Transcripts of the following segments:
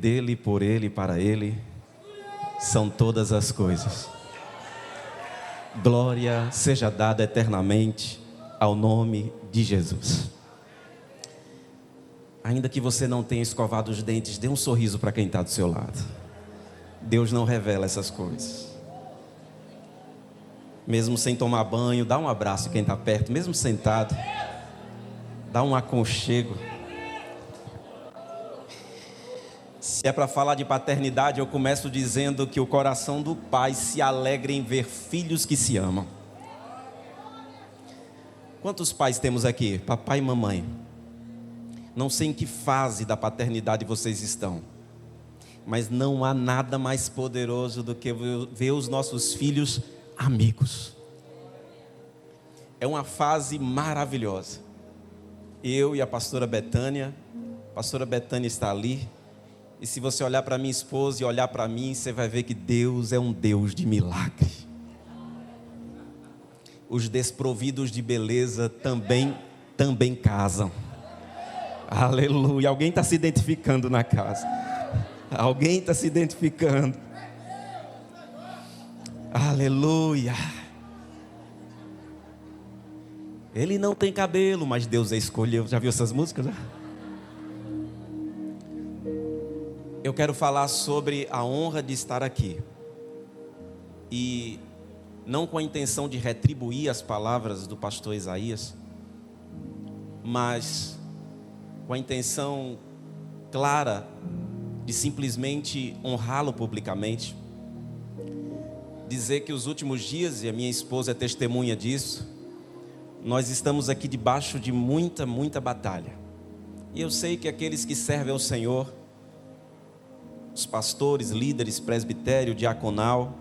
dele, por ele e para ele são todas as coisas. Glória seja dada eternamente ao nome de Jesus. Ainda que você não tenha escovado os dentes, dê um sorriso para quem está do seu lado. Deus não revela essas coisas. Mesmo sem tomar banho, dá um abraço em quem está perto, mesmo sentado, dá um aconchego. Se é para falar de paternidade, eu começo dizendo que o coração do pai se alegra em ver filhos que se amam. Quantos pais temos aqui? Papai e mamãe. Não sei em que fase da paternidade vocês estão, mas não há nada mais poderoso do que ver os nossos filhos amigos. É uma fase maravilhosa. Eu e a pastora Betânia está ali. E se você olhar para minha esposa e olhar para mim, você vai ver que Deus é um Deus de milagre. Os desprovidos de beleza também casam. Aleluia. Alguém está se identificando na casa. Alguém está se identificando. Aleluia. Ele não tem cabelo, mas Deus a escolheu. Já viu essas músicas? Eu quero falar sobre a honra de estar aqui. E não com a intenção de retribuir as palavras do pastor Isaías, mas com a intenção clara de simplesmente honrá-lo publicamente. Dizer que os últimos dias, e a minha esposa é testemunha disso, nós estamos aqui debaixo de muita batalha. E eu sei que aqueles que servem ao Senhor, os pastores, líderes, presbitério, diaconal,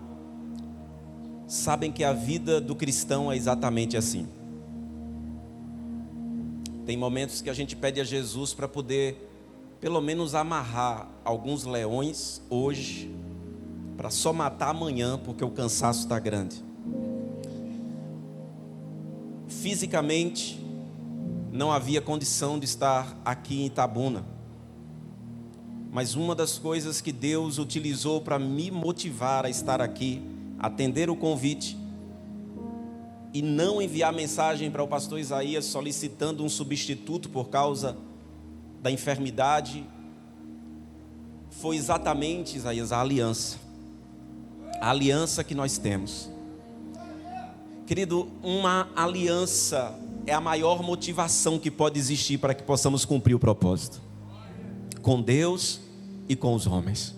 sabem que a vida do cristão é exatamente assim. Tem momentos que a gente pede a Jesus para poder, pelo menos, amarrar alguns leões hoje, para só matar amanhã, porque o cansaço está grande. Fisicamente, não havia condição de estar aqui em Itabuna. Mas uma das coisas que Deus utilizou para me motivar a estar aqui, atender o convite e não enviar mensagem para o pastor Isaías solicitando um substituto por causa da enfermidade, foi exatamente, Isaías, a aliança que nós temos. Querido, uma aliança é a maior motivação que pode existir para que possamos cumprir o propósito com Deus e com os homens.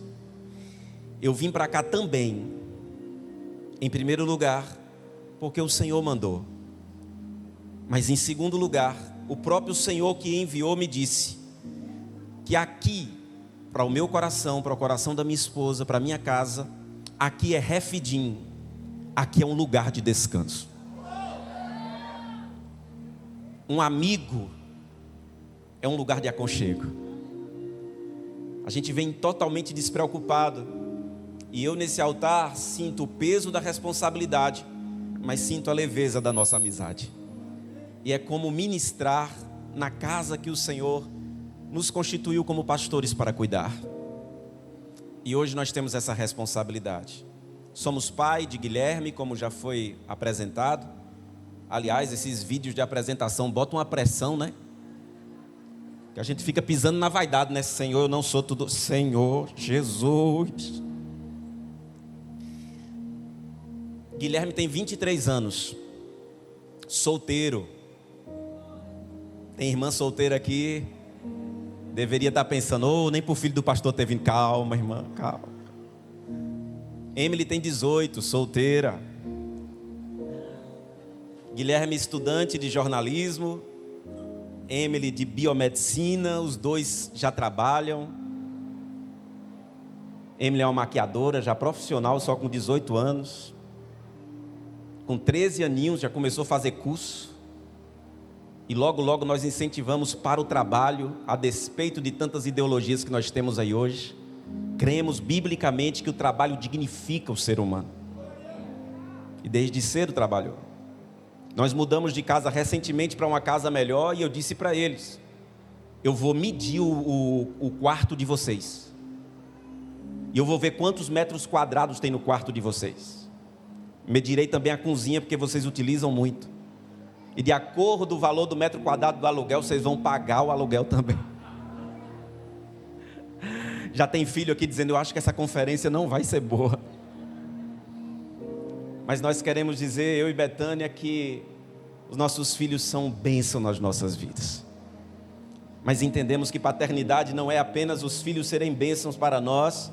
Eu vim para cá também, em primeiro lugar, porque o Senhor mandou. Mas em segundo lugar, o próprio Senhor que enviou me disse que aqui, para o meu coração, para o coração da minha esposa, para a minha casa, aqui é Refidim, aqui é um lugar de descanso. Um amigo é um lugar de aconchego. A gente vem totalmente despreocupado. E eu nesse altar sinto o peso da responsabilidade, mas sinto a leveza da nossa amizade. E é como ministrar na casa que o Senhor nos constituiu como pastores para cuidar. E hoje nós temos essa responsabilidade. Somos pai de Guilherme, como já foi apresentado. Aliás, esses vídeos de apresentação botam uma pressão, né? Que a gente fica pisando na vaidade, né? Senhor, eu não sou tudo. Senhor Jesus. Guilherme tem 23 anos. Solteiro. Tem irmã solteira aqui. Deveria estar pensando, nem pro filho do pastor ter vindo. Calma, irmã, calma. Emily tem 18, solteira. Guilherme, estudante de jornalismo. Emily de biomedicina, os dois já trabalham. Emily é uma maquiadora, já profissional, só com 18 anos. Com 13 aninhos já começou a fazer curso. E logo nós incentivamos para o trabalho, a despeito de tantas ideologias que nós temos aí hoje. Cremos biblicamente que o trabalho dignifica o ser humano. E desde cedo trabalhou. Nós mudamos de casa recentemente para uma casa melhor e eu disse para eles: eu vou medir o quarto de vocês. E eu vou ver quantos metros quadrados tem no quarto de vocês. Medirei também a cozinha, porque vocês utilizam muito. E de acordo com o valor do metro quadrado do aluguel, vocês vão pagar o aluguel também. Já tem filho aqui dizendo, eu acho que essa conferência não vai ser boa. Mas nós queremos dizer, eu e Betânia, que os nossos filhos são bênção nas nossas vidas. Mas entendemos que paternidade não é apenas os filhos serem bênçãos para nós,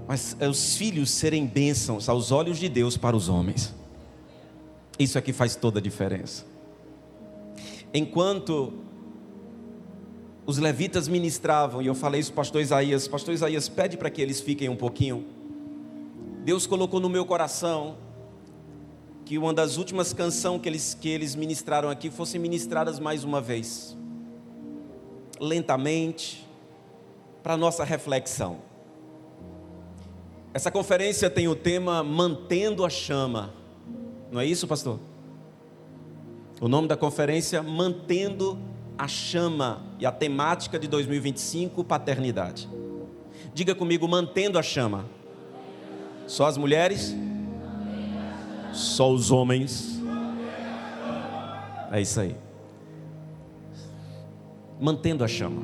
mas é os filhos serem bênçãos aos olhos de Deus para os homens. Isso é que faz toda a diferença. Enquanto os levitas ministravam, e eu falei isso para pastor Isaías, pede para que eles fiquem um pouquinho. Deus colocou no meu coração que uma das últimas canções que eles ministraram aqui fossem ministradas mais uma vez, lentamente, para nossa reflexão. Essa conferência tem o tema Mantendo a Chama, não é isso, pastor? O nome da conferência, Mantendo a Chama, e a temática de 2025, paternidade. Diga comigo, mantendo a chama. Só as mulheres? Só os homens? É isso aí. Mantendo a chama.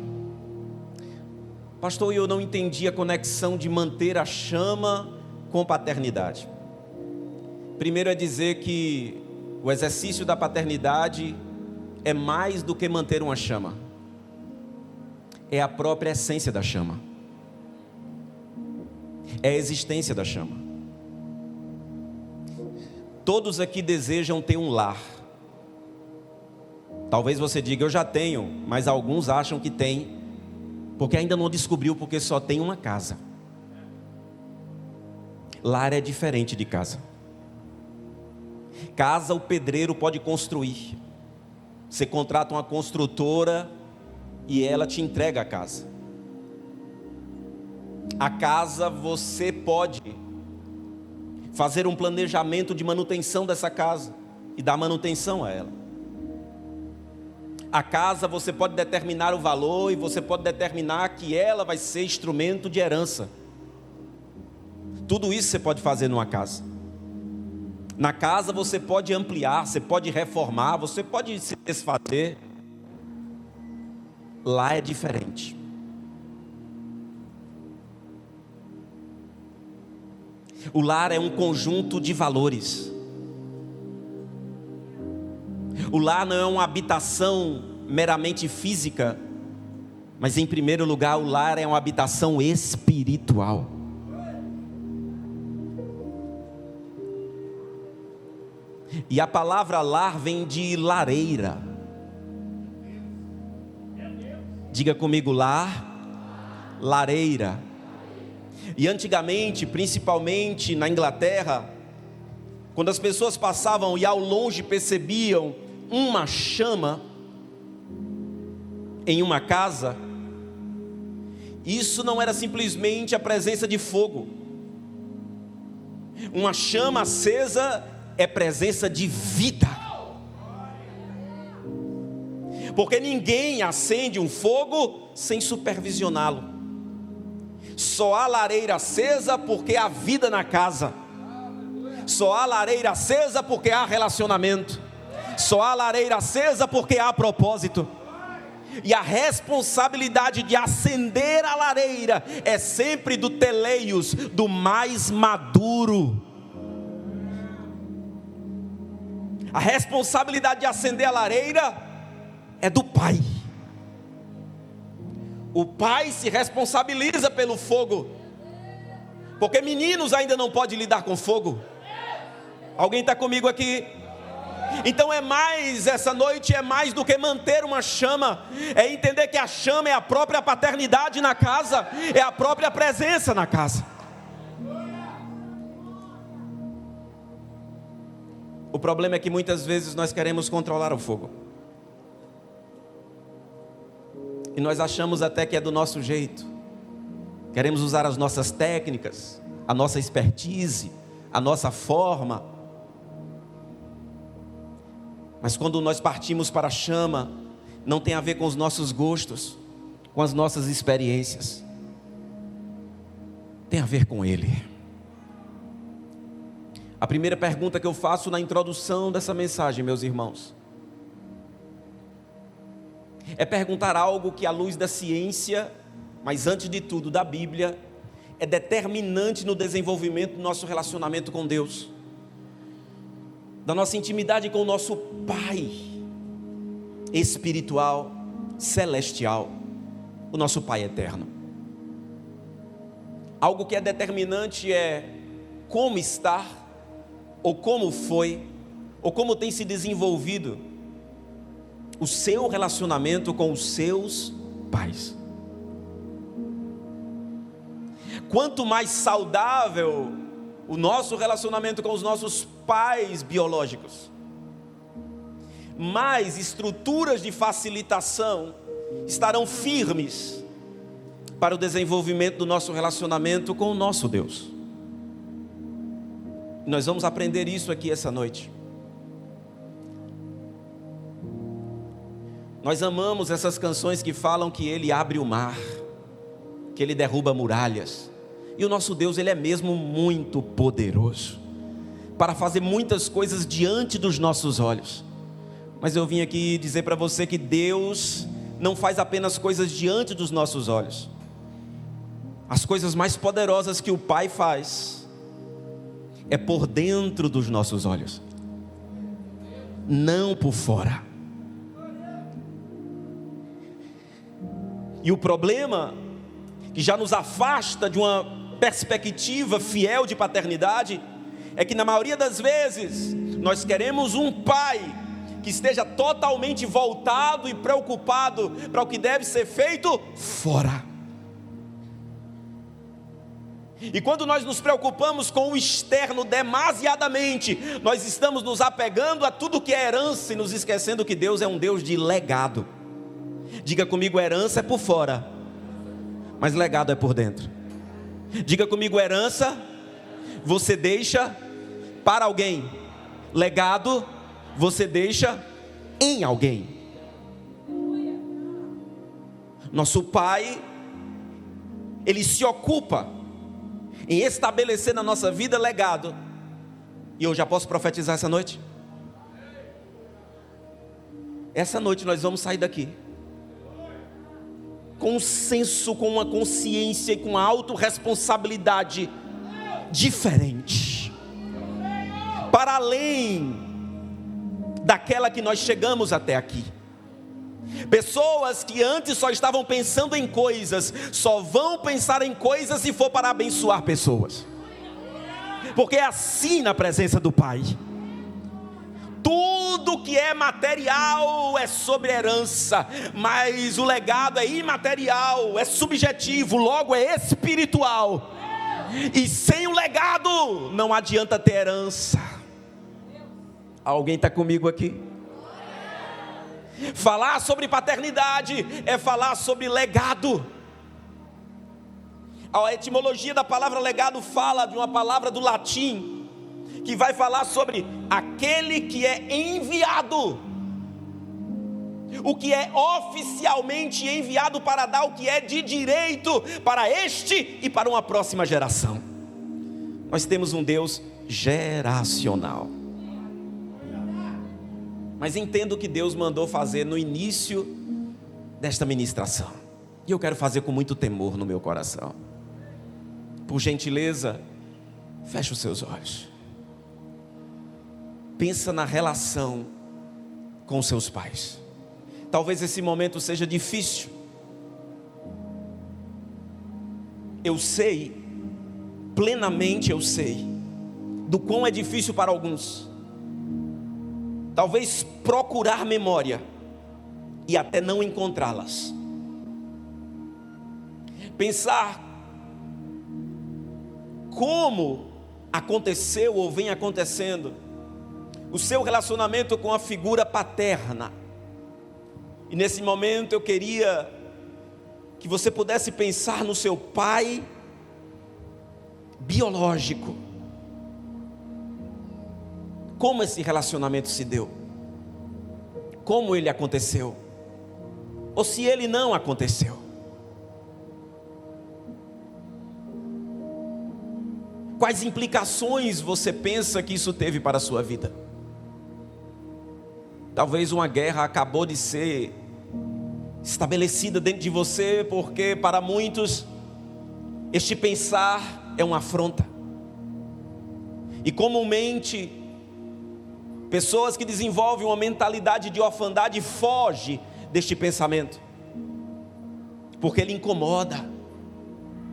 Pastor, eu não entendi a conexão de manter a chama com paternidade. Primeiro é dizer que o exercício da paternidade é mais do que manter uma chama. É a própria essência da chama. É a existência da chama. Todos aqui desejam ter um lar. Talvez você diga, eu já tenho, mas alguns acham que tem, porque ainda não descobriu, porque só tem uma casa. Lar é diferente de casa. Casa o pedreiro pode construir. Você contrata uma construtora e ela te entrega a casa. A casa você pode fazer um planejamento de manutenção dessa casa e dar manutenção a ela. A casa você pode determinar o valor e você pode determinar que ela vai ser instrumento de herança. Tudo isso você pode fazer numa casa. Na casa você pode ampliar, você pode reformar, você pode se desfazer. Lá é diferente. O lar é um conjunto de valores. O lar não é uma habitação meramente física, mas em primeiro lugar o lar é uma habitação espiritual. E a palavra lar vem de lareira. Diga comigo, lar, lareira. E antigamente, principalmente na Inglaterra, quando as pessoas passavam e ao longe percebiam uma chama em uma casa, isso não era simplesmente a presença de fogo. Uma chama acesa é presença de vida. Porque ninguém acende um fogo sem supervisioná-lo. Só há lareira acesa porque há vida na casa. Só há lareira acesa porque há relacionamento. Só há lareira acesa porque há propósito. E a responsabilidade de acender a lareira é sempre do teleios, do mais maduro. A responsabilidade de acender a lareira é do pai. O pai se responsabiliza pelo fogo, porque meninos ainda não podem lidar com fogo. Alguém está comigo aqui? Então essa noite é mais do que manter uma chama, é entender que a chama é a própria paternidade na casa, é a própria presença na casa. O problema é que muitas vezes nós queremos controlar o fogo. E nós achamos até que é do nosso jeito. Queremos usar as nossas técnicas, a nossa expertise, a nossa forma. Mas quando nós partimos para a chama, não tem a ver com os nossos gostos, com as nossas experiências. tem a ver com Ele. A primeira pergunta que eu faço na introdução dessa mensagem, meus irmãos, é perguntar algo que, à luz da ciência, mas antes de tudo da Bíblia, é determinante no desenvolvimento do nosso relacionamento com Deus, da nossa intimidade com o nosso Pai espiritual, celestial, o nosso Pai eterno. Algo que é determinante é como está, ou como foi, ou como tem se desenvolvido o seu relacionamento com os seus pais. Quanto mais saudável o nosso relacionamento com os nossos pais biológicos, mais estruturas de facilitação estarão firmes para o desenvolvimento do nosso relacionamento com o nosso Deus. Nós vamos aprender isso aqui essa noite. Nós amamos essas canções que falam que Ele abre o mar, que Ele derruba muralhas. E o nosso Deus, Ele é mesmo muito poderoso para fazer muitas coisas diante dos nossos olhos. Mas eu vim aqui dizer para você que Deus não faz apenas coisas diante dos nossos olhos. As coisas mais poderosas que o Pai faz é por dentro dos nossos olhos, não por fora. E o problema que já nos afasta de uma perspectiva fiel de paternidade é que na maioria das vezes nós queremos um pai que esteja totalmente voltado e preocupado para o que deve ser feito fora. E quando nós nos preocupamos com o externo demasiadamente, nós estamos nos apegando a tudo que é herança e nos esquecendo que Deus é um Deus de legado. Diga comigo, herança é por fora, mas legado é por dentro. Diga comigo, herança você deixa para alguém, legado você deixa em alguém. Nosso Pai, Ele se ocupa em estabelecer na nossa vida legado. E eu já posso profetizar essa noite? Essa noite nós vamos sair daqui com um senso, com uma consciência e com uma autorresponsabilidade diferente, para além daquela que nós chegamos até aqui. Pessoas que antes só estavam pensando em coisas, só vão pensar em coisas se for para abençoar pessoas, porque é assim na presença do Pai. Tudo que é material é sobre herança, mas o legado é imaterial, é subjetivo, logo é espiritual. E sem o legado não adianta ter herança. Alguém está comigo aqui? Falar sobre paternidade é falar sobre legado. A etimologia da palavra legado fala de uma palavra do latim que vai falar sobre aquele que é enviado, o que é oficialmente enviado para dar o que é de direito para este e para uma próxima geração. Nós temos um Deus geracional. Mas entendo o que Deus mandou fazer no início desta ministração, e eu quero fazer com muito temor no meu coração. Por gentileza, feche os seus olhos. Pensa na relação com seus pais. Talvez esse momento seja difícil. Eu sei, plenamente eu sei, do quão é difícil para alguns. Talvez procurar memória e até não encontrá-las. Pensar como aconteceu ou vem acontecendo o seu relacionamento com a figura paterna. E nesse momento eu queria que você pudesse pensar no seu pai biológico. Como esse relacionamento se deu? Como ele aconteceu? Ou se ele não aconteceu? Quais implicações você pensa que isso teve para a sua vida? Talvez uma guerra acabou de ser estabelecida dentro de você, porque para muitos este pensar é uma afronta. E comumente pessoas que desenvolvem uma mentalidade de orfandade fogem deste pensamento, porque ele incomoda,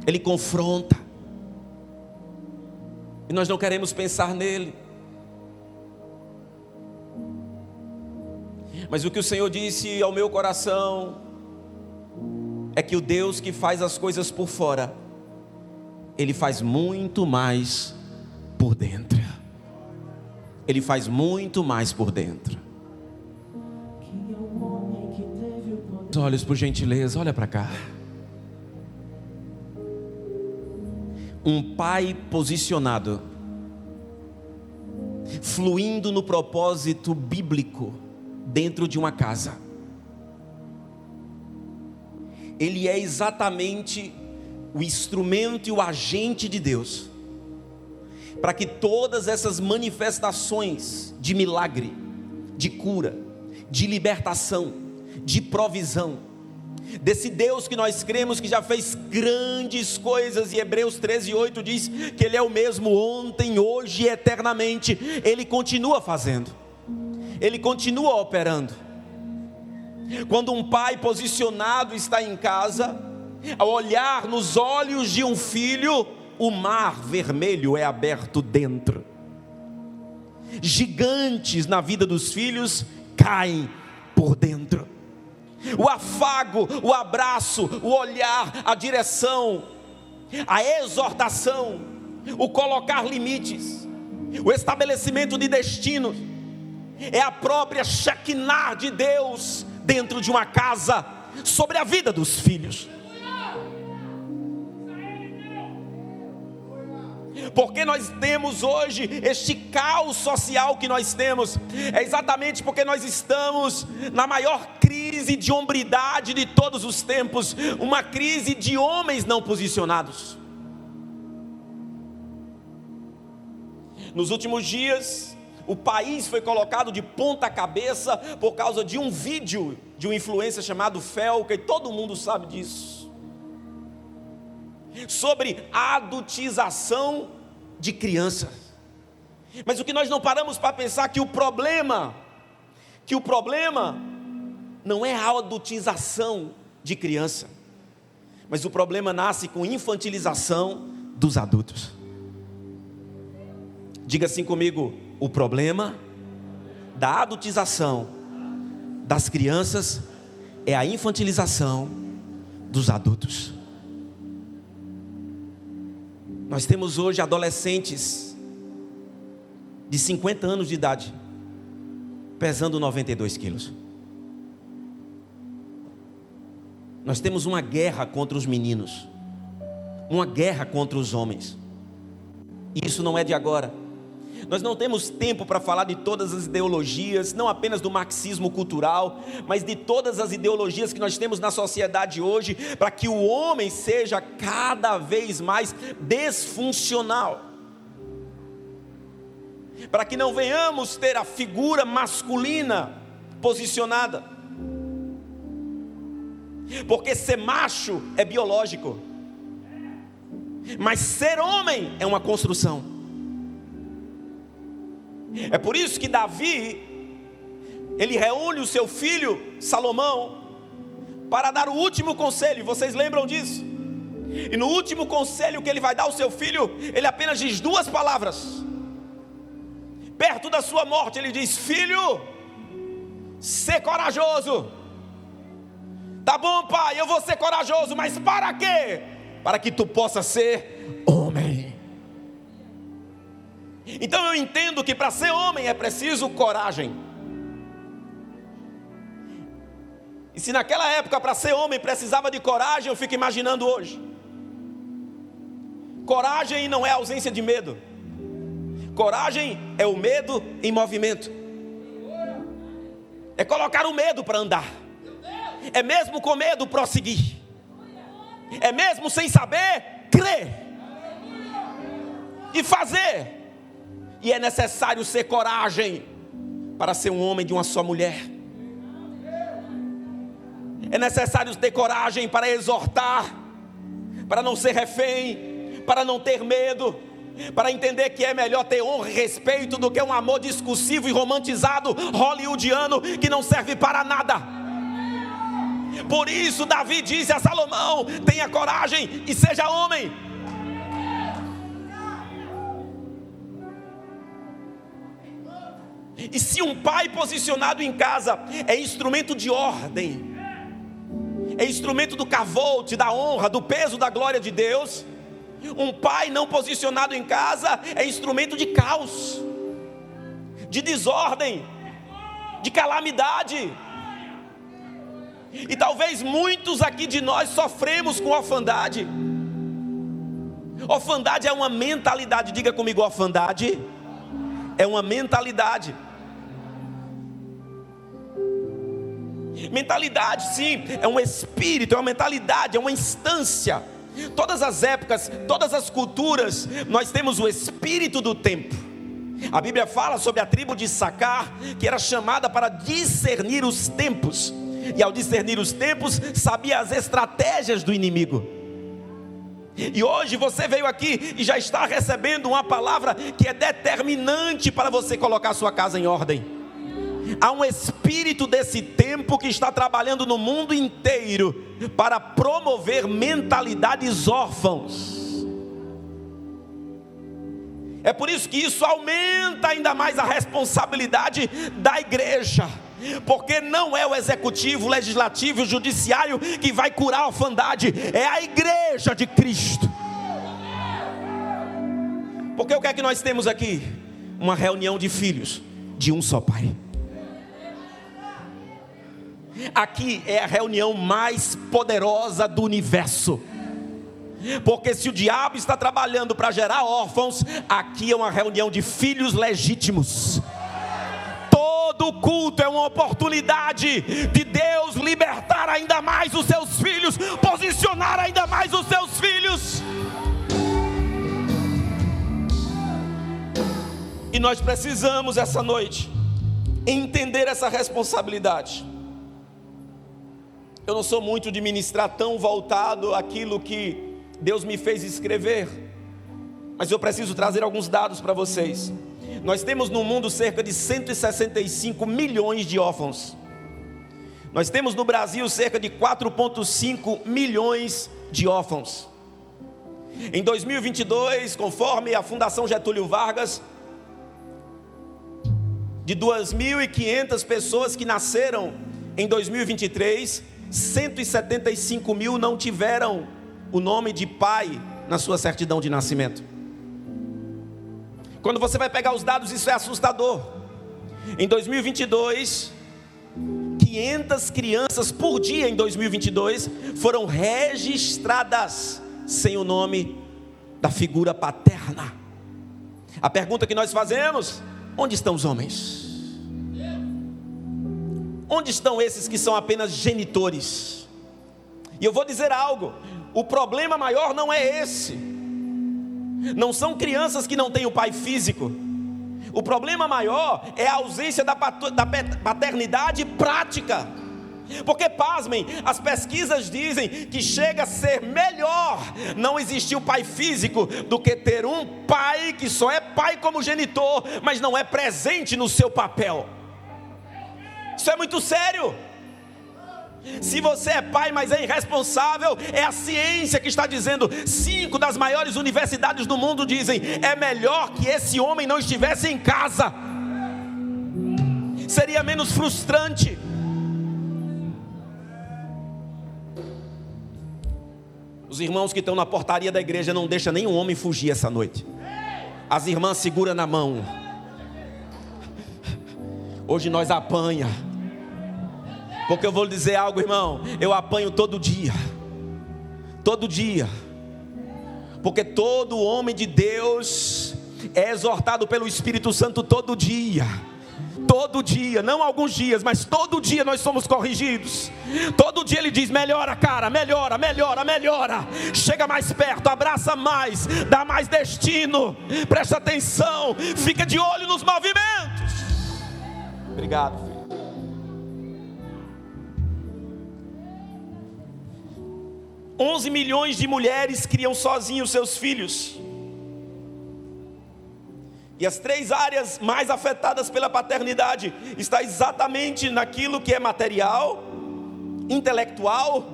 ele confronta, e nós não queremos pensar nele. Mas o que o Senhor disse ao meu coração é que o Deus que faz as coisas por fora, Ele faz muito mais por dentro. Ele faz muito mais por dentro. Os olhos, por gentileza, olha para cá. Um pai posicionado, fluindo no propósito bíblico dentro de uma casa. Ele é exatamente o instrumento e o agente de Deus para que todas essas manifestações de milagre, de cura, de libertação, de provisão, desse Deus que nós cremos que já fez grandes coisas, e Hebreus 13:8 diz que Ele é o mesmo ontem, hoje e eternamente. Ele continua fazendo, Ele continua operando. Quando um pai posicionado está em casa, ao olhar nos olhos de um filho, o mar vermelho é aberto dentro. Gigantes na vida dos filhos caem por dentro. O afago, o abraço, o olhar, a direção, a exortação, o colocar limites, o estabelecimento de destinos, é a própria Shekinah de Deus dentro de uma casa, sobre a vida dos filhos. Porque nós temos hoje este caos social que nós temos, é exatamente porque nós estamos na maior crise de hombridade de todos os tempos, uma crise de homens não posicionados. Nos últimos dias, o país foi colocado de ponta cabeça por causa de um vídeo de um influencer chamado Felca, e todo mundo sabe disso, sobre a adultização de crianças. Mas o que nós não paramos para pensar que o problema não é a adultização de criança, mas o problema nasce com infantilização dos adultos. Diga assim comigo: o problema da adultização das crianças é a infantilização dos adultos. Nós temos hoje adolescentes de 50 anos de idade, pesando 92 quilos. Nós temos uma guerra contra os meninos, uma guerra contra os homens. E isso não é de agora. Nós não temos tempo para falar de todas as ideologias, não apenas do marxismo cultural, mas de todas as ideologias que nós temos na sociedade hoje, para que o homem seja cada vez mais disfuncional, para que não venhamos ter a figura masculina posicionada, porque ser macho é biológico, mas ser homem é uma construção. É por isso que Davi, ele reúne o seu filho Salomão para dar o último conselho. Vocês lembram disso? E no último conselho que ele vai dar ao seu filho, ele apenas diz duas palavras. Perto da sua morte ele diz: filho, ser corajoso. Tá bom, pai, eu vou ser corajoso, mas para quê? Para que tu possa ser homem. Então eu entendo que para ser homem é preciso coragem. E se naquela época para ser homem precisava de coragem, eu fico imaginando hoje. Coragem não é ausência de medo. Coragem é o medo em movimento. É colocar o medo para andar. É mesmo com medo prosseguir. É mesmo sem saber crer. e fazer. E é necessário ser coragem para ser um homem de uma só mulher. É necessário ter coragem para exortar, para não ser refém, para não ter medo, para entender que é melhor ter honra e respeito do que um amor discursivo e romantizado hollywoodiano que não serve para nada. Por isso Davi disse a Salomão: tenha coragem e seja homem. E se um pai posicionado em casa é instrumento de ordem, é instrumento do cavote, da honra, do peso, da glória de Deus, um pai não posicionado em casa é instrumento de caos, de desordem, de calamidade. E talvez muitos aqui de nós sofremos com orfandade. Orfandade é uma mentalidade, diga comigo, orfandade é uma mentalidade. Mentalidade, sim, é um espírito, é uma mentalidade, é uma instância. Todas as épocas, todas as culturas, nós temos o espírito do tempo. A Bíblia fala sobre a tribo de Issacar, que era chamada para discernir os tempos. E ao discernir os tempos, sabia as estratégias do inimigo. E hoje você veio aqui e já está recebendo uma palavra que é determinante para você colocar a sua casa em ordem. Há um espírito desse tempo que está trabalhando no mundo inteiro para promover mentalidades órfãos. É por isso que isso aumenta ainda mais a responsabilidade da igreja, porque não é o executivo, o legislativo e o judiciário que vai curar a orfandade, é a igreja de Cristo. Porque o que é que nós temos aqui? Uma reunião de filhos de um só pai. Aqui é a reunião mais poderosa do universo, porque se o diabo está trabalhando para gerar órfãos, aqui é uma reunião de filhos legítimos. Todo culto é uma oportunidade de Deus libertar ainda mais os seus filhos, posicionar ainda mais os seus filhos. E nós precisamos essa noite entender essa responsabilidade. Eu não sou muito de ministrar tão voltado àquilo que Deus me fez escrever, mas eu preciso trazer alguns dados para vocês. Nós temos no mundo cerca de 165 milhões de órfãos. Nós temos no Brasil cerca de 4,5 milhões de órfãos. Em 2022, conforme a Fundação Getúlio Vargas, de 2.500 pessoas que nasceram em 2023, 175 mil não tiveram o nome de pai na sua certidão de nascimento. Quando você vai pegar os dados, isso é assustador. Em 2022, 500 crianças por dia em 2022 foram registradas sem o nome da figura paterna. A pergunta que nós fazemos: onde estão os homens? Onde estão esses que são apenas genitores? E eu vou dizer algo: o problema maior não é esse. Não são crianças que não têm o pai físico. O problema maior é a ausência da paternidade prática. Porque, pasmem, as pesquisas dizem que chega a ser melhor não existir o pai físico do que ter um pai que só é pai como genitor, mas não é presente no seu papel. Isso é muito sério. Se você é pai, mas é irresponsável, é a ciência que está dizendo. 5 das maiores universidades do mundo dizem: é melhor que esse homem não estivesse em casa. Seria menos frustrante. Os irmãos que estão na portaria da igreja não deixam nenhum homem fugir essa noite. As irmãs seguram na mão. Hoje nós apanha. Porque eu vou lhe dizer algo, irmão, eu apanho todo dia. Todo dia. Porque todo homem de Deus é exortado pelo Espírito Santo todo dia. Todo dia, não alguns dias, mas todo dia nós somos corrigidos. Todo dia Ele diz: melhora, cara, melhora, melhora, melhora. Chega mais perto, abraça mais, dá mais destino. Presta atenção, fica de olho nos movimentos. Obrigado, filho. 11 milhões de mulheres criam sozinhos seus filhos. E as 3 áreas mais afetadas pela paternidade está exatamente naquilo que é material, intelectual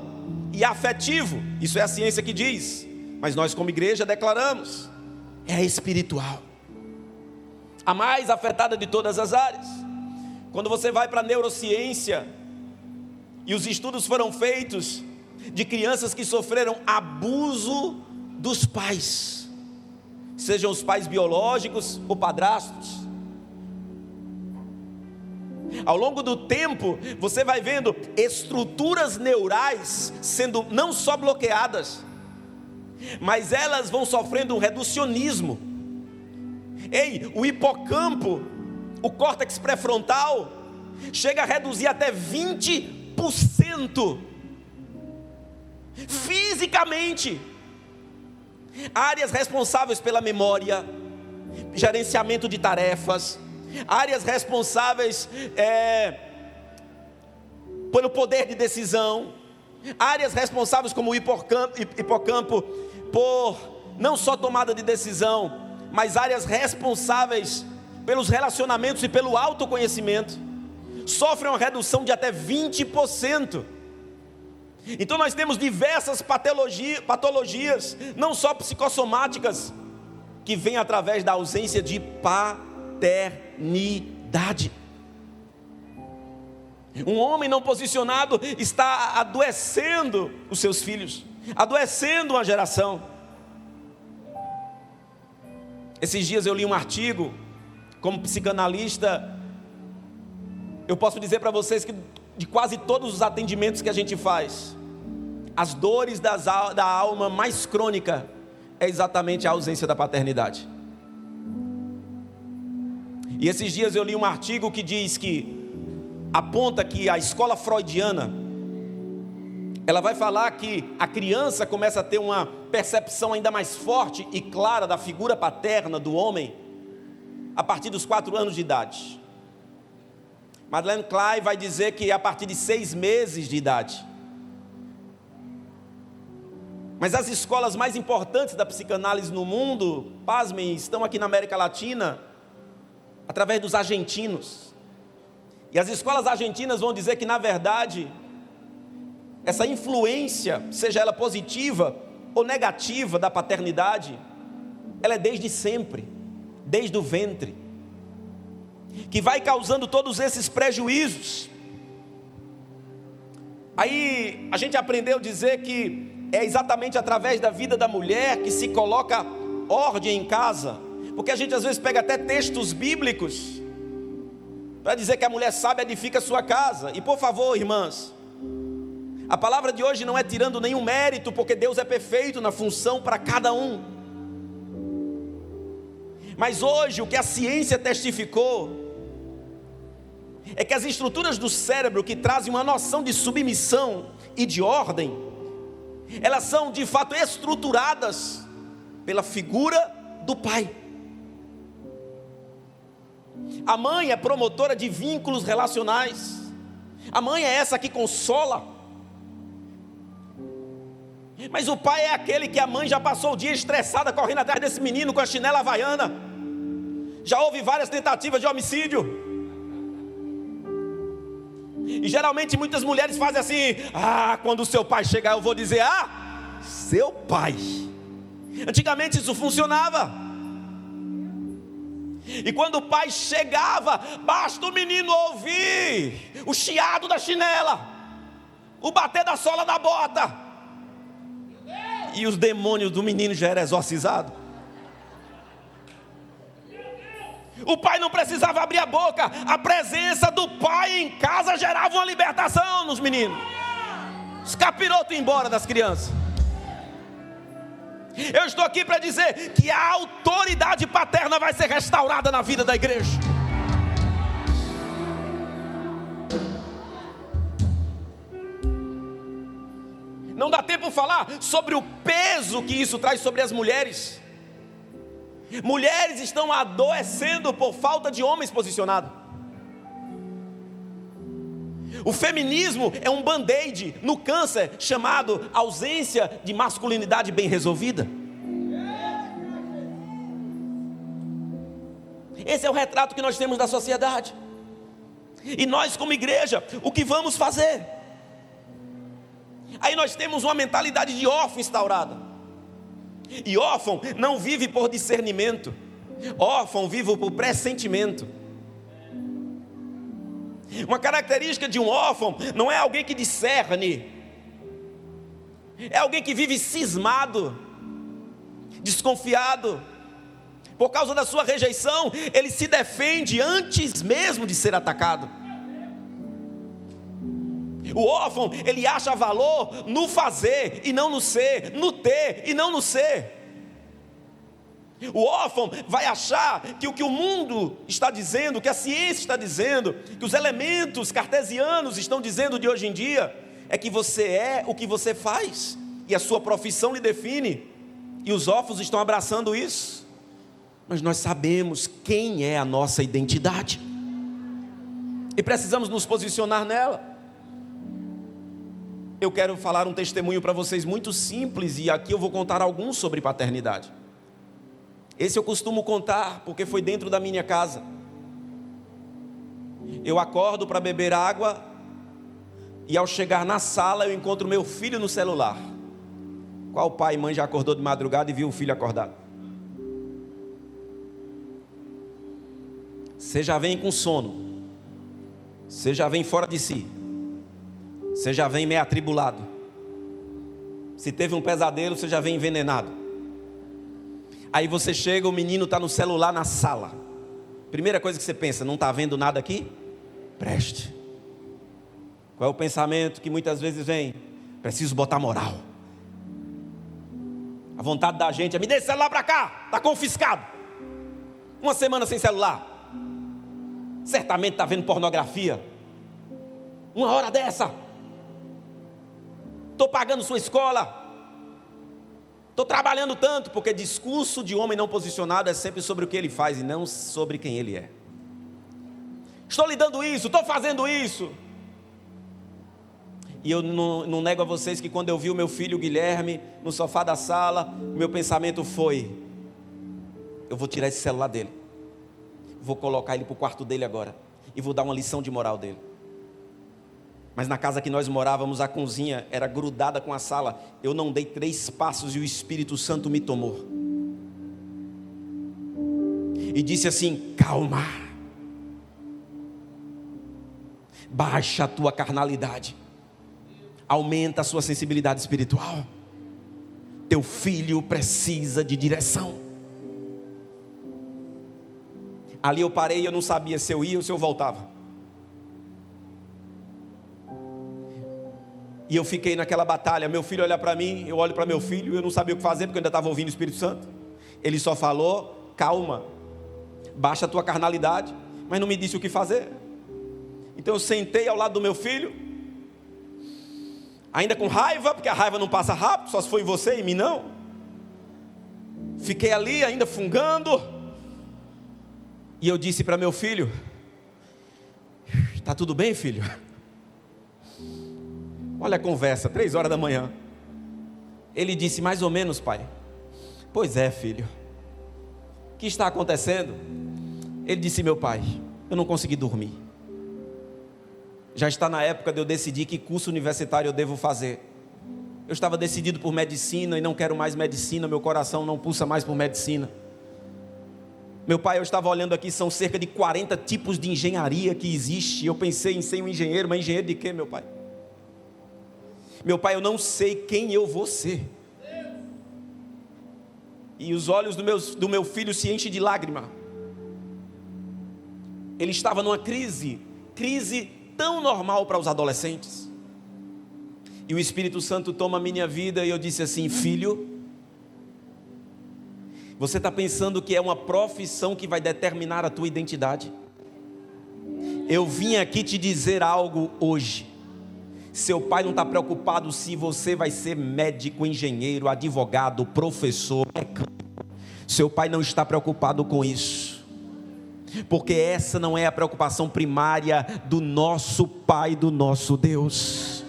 e afetivo. Isso é a ciência que diz, mas nós como igreja declaramos: é espiritual. A mais afetada de todas as áreas. Quando você vai para a neurociência, e os estudos foram feitos de crianças que sofreram abuso dos pais, sejam os pais biológicos ou padrastos. Ao longo do tempo, você vai vendo estruturas neurais sendo não só bloqueadas, mas elas vão sofrendo um reducionismo. O hipocampo, o córtex pré-frontal, chega a reduzir até 20%. Fisicamente. Áreas responsáveis pela memória, gerenciamento de tarefas, áreas responsáveis pelo poder de decisão, áreas responsáveis como o hipocampo por não só tomada de decisão, mas áreas responsáveis pelos relacionamentos e pelo autoconhecimento, sofrem uma redução de até 20%. Então nós temos diversas patologias, não só psicossomáticas, que vêm através da ausência de paternidade. Um homem não posicionado está adoecendo os seus filhos, adoecendo uma geração. Esses dias eu li um artigo, como psicanalista, eu posso dizer para vocês que de quase todos os atendimentos que a gente faz, as dores da alma mais crônica é exatamente a ausência da paternidade. E esses dias eu li um artigo que diz que aponta que a escola freudiana, ela vai falar que a criança começa a ter uma percepção ainda mais forte e clara da figura paterna do homem a partir dos 4 anos de idade. Madeleine Klein vai dizer que é a partir de 6 meses de idade. Mas as escolas mais importantes da psicanálise no mundo, pasmem, estão aqui na América Latina, através dos argentinos. E as escolas argentinas vão dizer que, na verdade, essa influência, seja ela positiva ou negativa da paternidade, ela é desde sempre, desde o ventre, que vai causando todos esses prejuízos. Aí a gente aprendeu a dizer que é exatamente através da vida da mulher que se coloca ordem em casa, porque a gente às vezes pega até textos bíblicos para dizer que a mulher sábia edifica a sua casa. E por favor, irmãs, a palavra de hoje não é tirando nenhum mérito, porque Deus é perfeito na função para cada um. Mas hoje o que a ciência testificou é que as estruturas do cérebro que trazem uma noção de submissão e de ordem, elas são de fato estruturadas pela figura do pai. A mãe é promotora de vínculos relacionais. A mãe é essa que consola. Mas o pai é aquele que a mãe já passou o dia estressada correndo atrás desse menino com a chinela havaiana. Já houve várias tentativas de homicídio. E geralmente muitas mulheres fazem assim: quando o seu pai chegar eu vou dizer: seu pai. Antigamente isso funcionava. E quando o pai chegava, basta o menino ouvir o chiado da chinela, o bater da sola da bota, e os demônios do menino já eram exorcizados. O pai não precisava abrir a boca, a presença do pai em casa gerava uma libertação nos meninos. Os capirotos iam embora das crianças. Eu estou aqui para dizer que a autoridade paterna vai ser restaurada na vida da igreja. Não dá tempo de falar sobre o peso que isso traz sobre as mulheres. Mulheres estão adoecendo por falta de homens posicionados. O feminismo é um band-aid no câncer chamado ausência de masculinidade bem resolvida. Esse é o retrato que nós temos da sociedade. E nós, como igreja, o que vamos fazer? Aí nós temos uma mentalidade de órfão instaurada. E órfão não vive por discernimento. Órfão vive por pressentimento. Uma característica de um órfão não é alguém que discerne. É alguém que vive cismado, desconfiado. Por causa da sua rejeição, ele se defende antes mesmo de ser atacado. O órfão, ele acha valor no fazer e não no ser, no ter e não no ser. O órfão vai achar que o que o mundo está dizendo, que a ciência está dizendo, que os elementos cartesianos estão dizendo de hoje em dia, é que você é o que você faz, e a sua profissão lhe define, e os órfãos estão abraçando isso. Mas nós sabemos quem é a nossa identidade, e precisamos nos posicionar nela. Eu quero falar um testemunho para vocês muito simples, e aqui eu vou contar alguns sobre paternidade. Esse eu costumo contar, porque foi dentro da minha casa. Eu acordo para beber água, e ao chegar na sala eu encontro meu filho no celular. Qual pai e mãe já acordou de madrugada e viu o filho acordado? Você já vem com sono, você já vem fora de si, você já vem meio atribulado. Se teve um pesadelo, você já vem envenenado. Aí você chega, o menino está no celular na sala. Primeira coisa que você pensa, não está vendo nada aqui? Preste. Qual é o pensamento que muitas vezes vem? Preciso botar moral. A vontade da gente é, me dê esse celular para cá, está confiscado. Uma semana sem celular. Certamente está vendo pornografia. Uma hora dessa. Estou pagando sua escola. Estou trabalhando tanto, porque discurso de homem não posicionado é sempre sobre o que ele faz e não sobre quem ele é. Estou lhe dando isso, estou fazendo isso. E eu não nego a vocês que quando eu vi o meu filho Guilherme no sofá da sala, o meu pensamento foi: eu vou tirar esse celular dele, vou colocar ele para o quarto dele agora e vou dar uma lição de moral dele. Mas na casa que nós morávamos, a cozinha era grudada com a sala. Eu não dei 3 passos e o Espírito Santo me tomou e disse assim: calma, baixa a tua carnalidade, aumenta a sua sensibilidade espiritual. Teu filho precisa de direção. Ali eu parei e eu não sabia se eu ia ou se eu voltava. E eu fiquei naquela batalha. Meu filho olha para mim, eu olho para meu filho, eu não sabia o que fazer, porque eu ainda estava ouvindo o Espírito Santo. Ele só falou: calma, baixa a tua carnalidade, mas não me disse o que fazer. Então eu sentei ao lado do meu filho, ainda com raiva, porque a raiva não passa rápido, só se foi em você e em mim não. Fiquei ali ainda fungando, e eu disse para meu filho: está tudo bem, filho? Olha a conversa, 3 horas da manhã. Ele disse: mais ou menos, pai. Pois é, filho. O que está acontecendo? Ele disse: meu pai, eu não consegui dormir. Já está na época de eu decidir que curso universitário eu devo fazer. Eu estava decidido por medicina e não quero mais medicina. Meu coração não pulsa mais por medicina. Meu pai, eu estava olhando aqui, são cerca de 40 tipos de engenharia que existe. Eu pensei em ser um engenheiro, mas engenheiro de quê, meu pai? Meu pai, eu não sei quem eu vou ser. E os olhos do meu filho se enchem de lágrima. Ele estava numa crise tão normal para os adolescentes. E o Espírito Santo toma a minha vida e eu disse assim: filho, você está pensando que é uma profissão que vai determinar a tua identidade? Eu vim aqui te dizer algo hoje. Seu pai não está preocupado se você vai ser médico, engenheiro, advogado, professor, mecânico. Seu pai não está preocupado com isso, porque essa não é a preocupação primária do nosso Pai, do nosso Deus.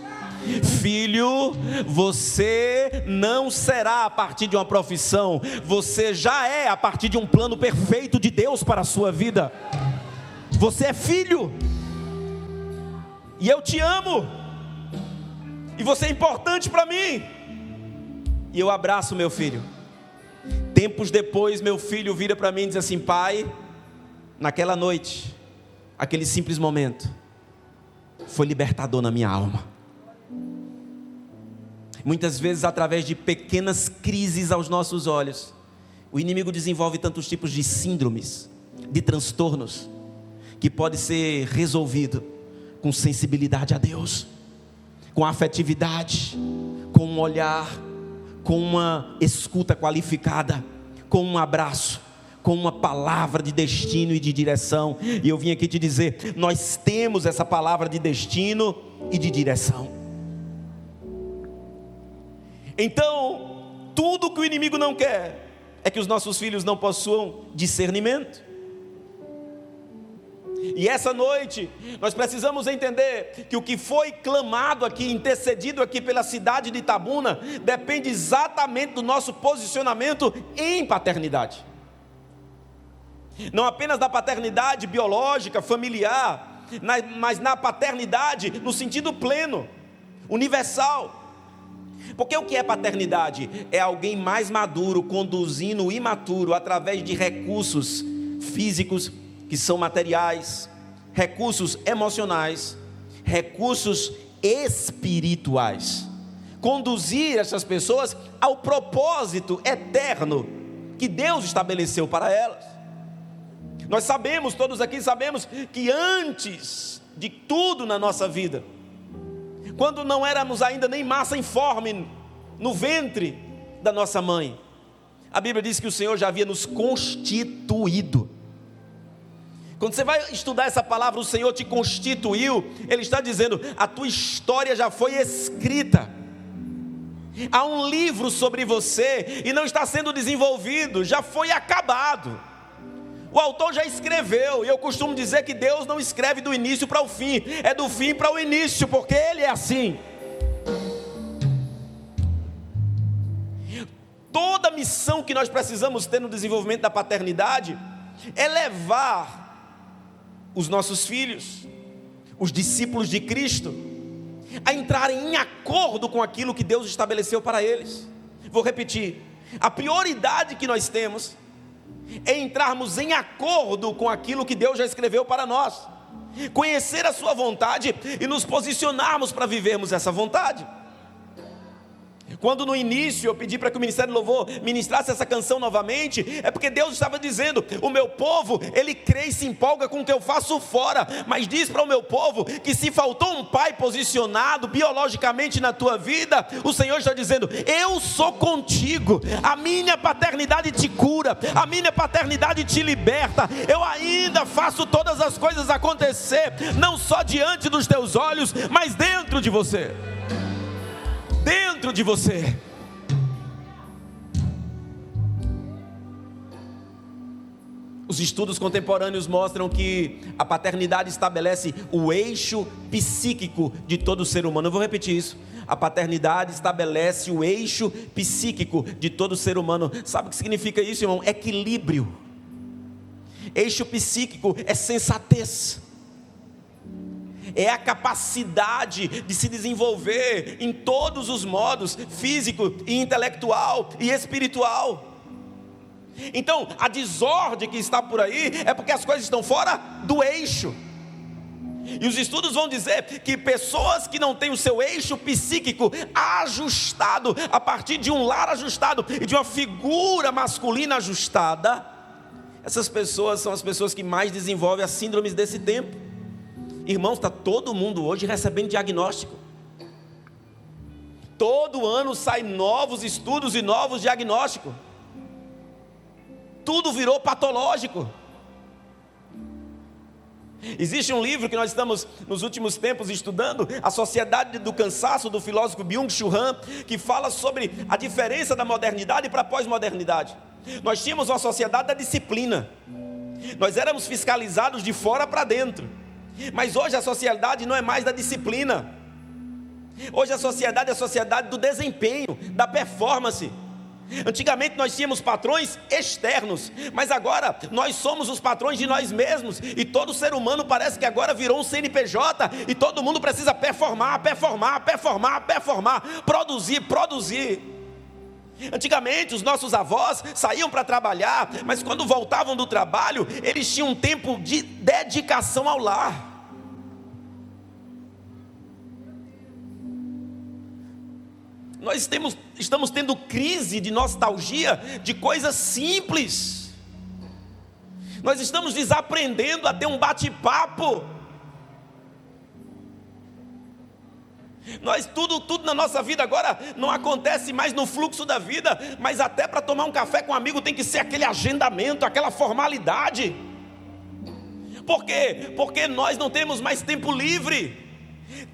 Filho, você não será a partir de uma profissão, você já é a partir de um plano perfeito de Deus para a sua vida. Você é filho, e eu te amo, e você é importante para mim, e eu abraço meu filho. Tempos depois, meu filho vira para mim e diz assim: pai, naquela noite, aquele simples momento, foi libertador na minha alma. Muitas vezes, através de pequenas crises aos nossos olhos, o inimigo desenvolve tantos tipos de síndromes, de transtornos, que pode ser resolvido com sensibilidade a Deus, com afetividade, com um olhar, com uma escuta qualificada, com um abraço, com uma palavra de destino e de direção. E eu vim aqui te dizer, nós temos essa palavra de destino e de direção. Então, tudo que o inimigo não quer é que os nossos filhos não possuam discernimento. E essa noite, nós precisamos entender que o que foi clamado aqui, intercedido aqui pela cidade de Itabuna, depende exatamente do nosso posicionamento em paternidade. Não apenas da paternidade biológica, familiar, mas na paternidade no sentido pleno, universal. Porque o que é paternidade? É alguém mais maduro conduzindo o imaturo através de recursos físicos que são materiais, recursos emocionais, recursos espirituais. Conduzir essas pessoas ao propósito eterno que Deus estabeleceu para elas. Nós sabemos, todos aqui sabemos, que antes de tudo na nossa vida, quando não éramos ainda nem massa informe no ventre da nossa mãe, a Bíblia diz que o Senhor já havia nos constituído. Quando você vai estudar essa palavra, o Senhor te constituiu, Ele está dizendo, a tua história já foi escrita. Há um livro sobre você e não está sendo desenvolvido, já foi acabado. O autor já escreveu, e eu costumo dizer que Deus não escreve do início para o fim, é do fim para o início, porque Ele é assim. Toda missão que nós precisamos ter no desenvolvimento da paternidade é levar os nossos filhos, os discípulos de Cristo, a entrarem em acordo com aquilo que Deus estabeleceu para eles. Vou repetir, a prioridade que nós temos é entrarmos em acordo com aquilo que Deus já escreveu para nós, conhecer a sua vontade e nos posicionarmos para vivermos essa vontade. Quando no início eu pedi para que o Ministério do Louvor ministrasse essa canção novamente, é porque Deus estava dizendo, o meu povo, ele crê e se empolga com o que eu faço fora, mas diz para o meu povo, que se faltou um pai posicionado biologicamente na tua vida, o Senhor está dizendo, eu sou contigo, a minha paternidade te cura, a minha paternidade te liberta, eu ainda faço todas as coisas acontecer, não só diante dos teus olhos, mas dentro de você. Dentro de você. Os estudos contemporâneos mostram que a paternidade estabelece o eixo psíquico de todo ser humano. Eu vou repetir isso. A paternidade estabelece o eixo psíquico de todo ser humano. Sabe o que significa isso, irmão? Equilíbrio. Eixo psíquico é sensatez. É a capacidade de se desenvolver em todos os modos, físico, e intelectual e espiritual. Então, a desordem que está por aí é porque as coisas estão fora do eixo. E os estudos vão dizer que pessoas que não têm o seu eixo psíquico ajustado, a partir de um lar ajustado e de uma figura masculina ajustada, essas pessoas são as pessoas que mais desenvolvem as síndromes desse tempo. Irmãos, está todo mundo hoje recebendo diagnóstico. Todo ano saem novos estudos e novos diagnósticos. Tudo virou patológico. Existe um livro que nós estamos nos últimos tempos estudando, A Sociedade do Cansaço, do filósofo Byung-Chul Han, que fala sobre a diferença da modernidade para a pós-modernidade. Nós tínhamos uma sociedade da disciplina, nós éramos fiscalizados de fora para dentro, mas hoje a sociedade não é mais da disciplina, hoje a sociedade é a sociedade do desempenho, da performance. Antigamente nós tínhamos patrões externos, mas agora nós somos os patrões de nós mesmos, e todo ser humano parece que agora virou um CNPJ, e todo mundo precisa performar, produzir. Antigamente os nossos avós saíam para trabalhar, mas quando voltavam do trabalho, eles tinham um tempo de dedicação ao lar. Nós estamos tendo crise de nostalgia de coisas simples. Nós estamos desaprendendo a ter um bate-papo. Tudo na nossa vida agora não acontece mais no fluxo da vida, mas até para tomar um café com um amigo tem que ser aquele agendamento, aquela formalidade. Por quê? Porque nós não temos mais tempo livre.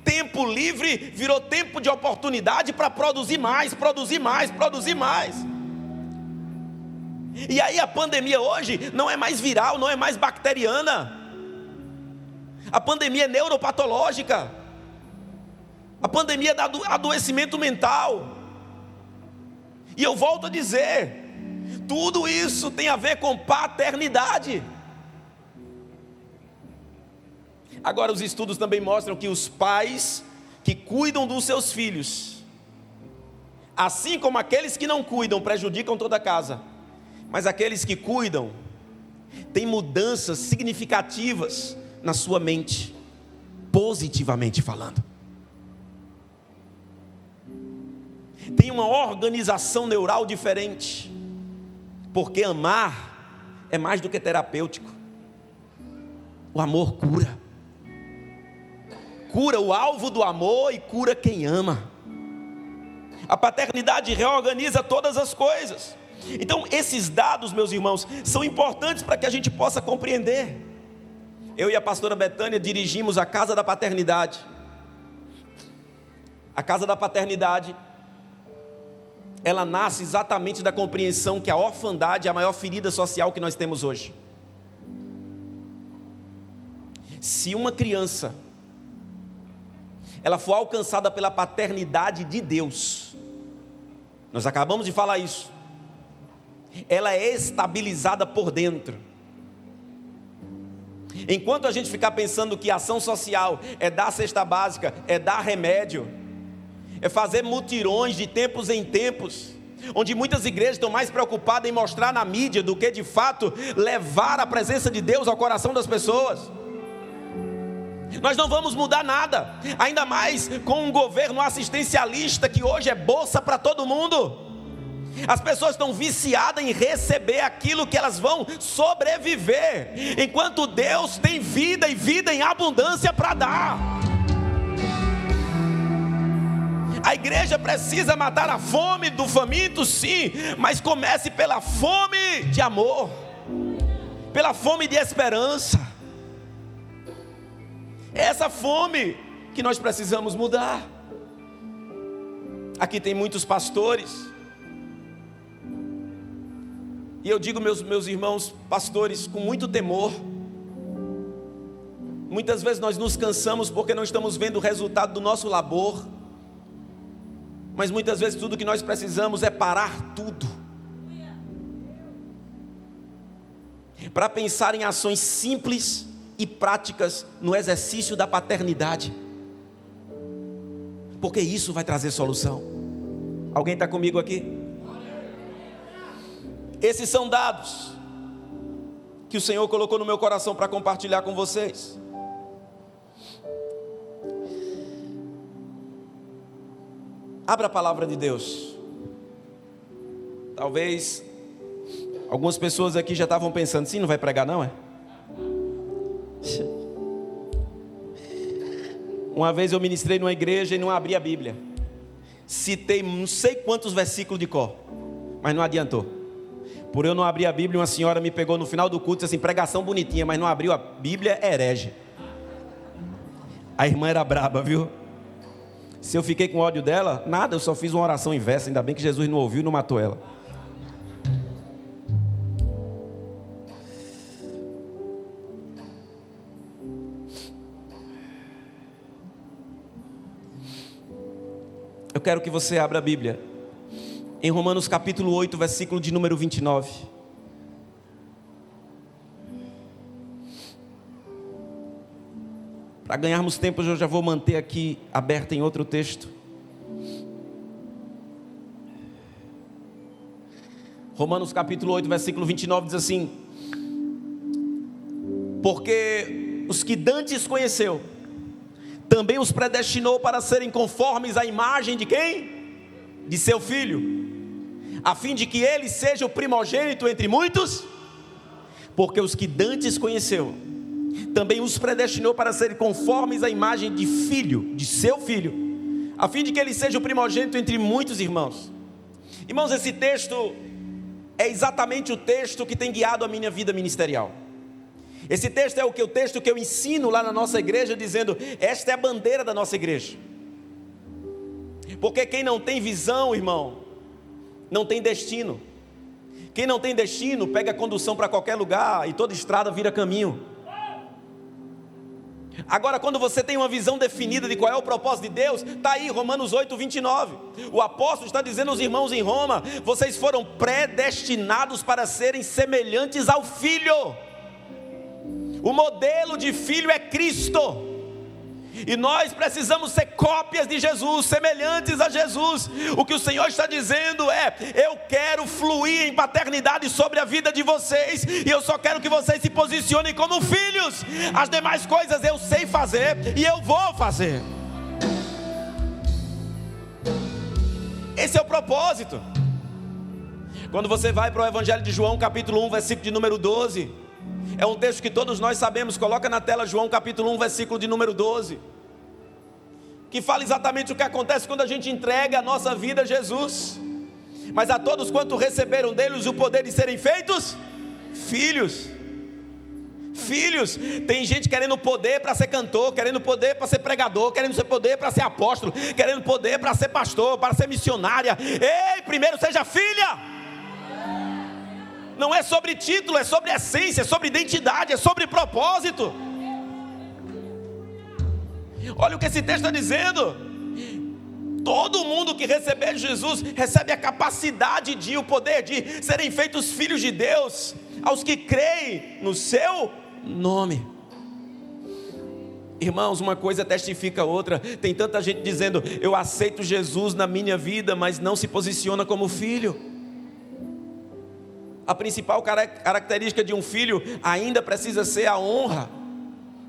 Tempo livre virou tempo de oportunidade para produzir mais. E aí a pandemia hoje não é mais viral, não é mais bacteriana. A pandemia é neuropatológica. A pandemia é do adoecimento mental. E eu volto a dizer, tudo isso tem a ver com paternidade. Agora, os estudos também mostram que os pais que cuidam dos seus filhos, assim como aqueles que não cuidam, prejudicam toda a casa, mas aqueles que cuidam têm mudanças significativas na sua mente, positivamente falando. Tem uma organização neural diferente, porque amar é mais do que terapêutico. O amor cura. Cura o alvo do amor e cura quem ama. A paternidade reorganiza todas as coisas. Então esses dados, meus irmãos, são importantes para que a gente possa compreender. Eu e a pastora Betânia dirigimos a Casa da Paternidade. A Casa da Paternidade, ela nasce exatamente da compreensão que a orfandade é a maior ferida social que nós temos hoje. Se uma criança ela for alcançada pela paternidade de Deus, nós acabamos de falar isso, ela é estabilizada por dentro. Enquanto a gente ficar pensando que ação social é dar cesta básica, é dar remédio, é fazer mutirões de tempos em tempos, onde muitas igrejas estão mais preocupadas em mostrar na mídia do que de fato levar a presença de Deus ao coração das pessoas, nós não vamos mudar nada, ainda mais com um governo assistencialista que hoje é bolsa para todo mundo. As pessoas estão viciadas em receber aquilo que elas vão sobreviver, enquanto Deus tem vida e vida em abundância para dar. A igreja precisa matar a fome do faminto, sim, mas comece pela fome de amor, pela fome de esperança. É essa fome que nós precisamos mudar. Aqui tem muitos pastores, e eu digo meus irmãos pastores com muito temor. Muitas vezes nós nos cansamos porque não estamos vendo o resultado do nosso labor, mas muitas vezes tudo que nós precisamos é parar tudo para pensar em ações simples e práticas no exercício da paternidade, porque isso vai trazer solução. Alguém está comigo aqui? Esses são dados que o Senhor colocou no meu coração para compartilhar com vocês. Abra a palavra de Deus. Talvez algumas pessoas aqui já estavam pensando, sim, não vai pregar não, é? Uma vez eu ministrei numa igreja e não abri a Bíblia. Citei não sei quantos versículos de cor, mas não adiantou. Por eu não abrir a Bíblia, uma senhora me pegou no final do culto e disse assim: pregação bonitinha, mas não abriu a Bíblia, herege. A irmã era braba, viu? Se eu fiquei com ódio dela, nada, eu só fiz uma oração inversa. Ainda bem que Jesus não ouviu e não matou ela. Eu quero que você abra a Bíblia em Romanos capítulo 8, versículo de número 29. Para ganharmos tempo, eu já vou manter aqui aberto em outro texto. Romanos capítulo 8, versículo 29 diz assim: porque os que dantes conheceu, também os predestinou para serem conformes à imagem de quem? De seu Filho, a fim de que ele seja o primogênito entre muitos. Porque os que dantes conheceu, também os predestinou para serem conformes à imagem de filho, de seu Filho, a fim de que ele seja o primogênito entre muitos irmãos. Irmãos, esse texto é exatamente o texto que tem guiado a minha vida ministerial. Esse texto é o texto que eu ensino lá na nossa igreja, dizendo: esta é a bandeira da nossa igreja. Porque quem não tem visão, irmão, não tem destino. Quem não tem destino, pega a condução para qualquer lugar e toda estrada vira caminho. Agora, quando você tem uma visão definida de qual é o propósito de Deus, está aí Romanos 8, 29. O apóstolo está dizendo aos irmãos em Roma: vocês foram predestinados para serem semelhantes ao Filho. O modelo de filho é Cristo. E nós precisamos ser cópias de Jesus, semelhantes a Jesus. O que o Senhor está dizendo é: eu quero fluir em paternidade sobre a vida de vocês, e eu só quero que vocês se posicionem como filhos. As demais coisas eu sei fazer e eu vou fazer. Esse é o propósito. Quando você vai para o Evangelho de João, capítulo 1, versículo de número 12, é um texto que todos nós sabemos. Coloca na tela João capítulo 1, versículo de número 12, que fala exatamente o que acontece quando a gente entrega a nossa vida a Jesus. Mas a todos quanto receberam deles o poder de serem feitos filhos. Filhos. Tem gente querendo poder para ser cantor, querendo poder para ser pregador, querendo poder para ser apóstolo, querendo poder para ser pastor, para ser missionária. Ei, primeiro seja filha. Não é sobre título, é sobre essência, é sobre identidade, é sobre propósito. Olha o que esse texto está dizendo: todo mundo que receber Jesus recebe a capacidade de, o poder de serem feitos filhos de Deus, aos que creem no seu nome. Irmãos, uma coisa testifica a outra. Tem tanta gente dizendo: eu aceito Jesus na minha vida, mas não se posiciona como filho. A principal característica de um filho ainda precisa ser a honra,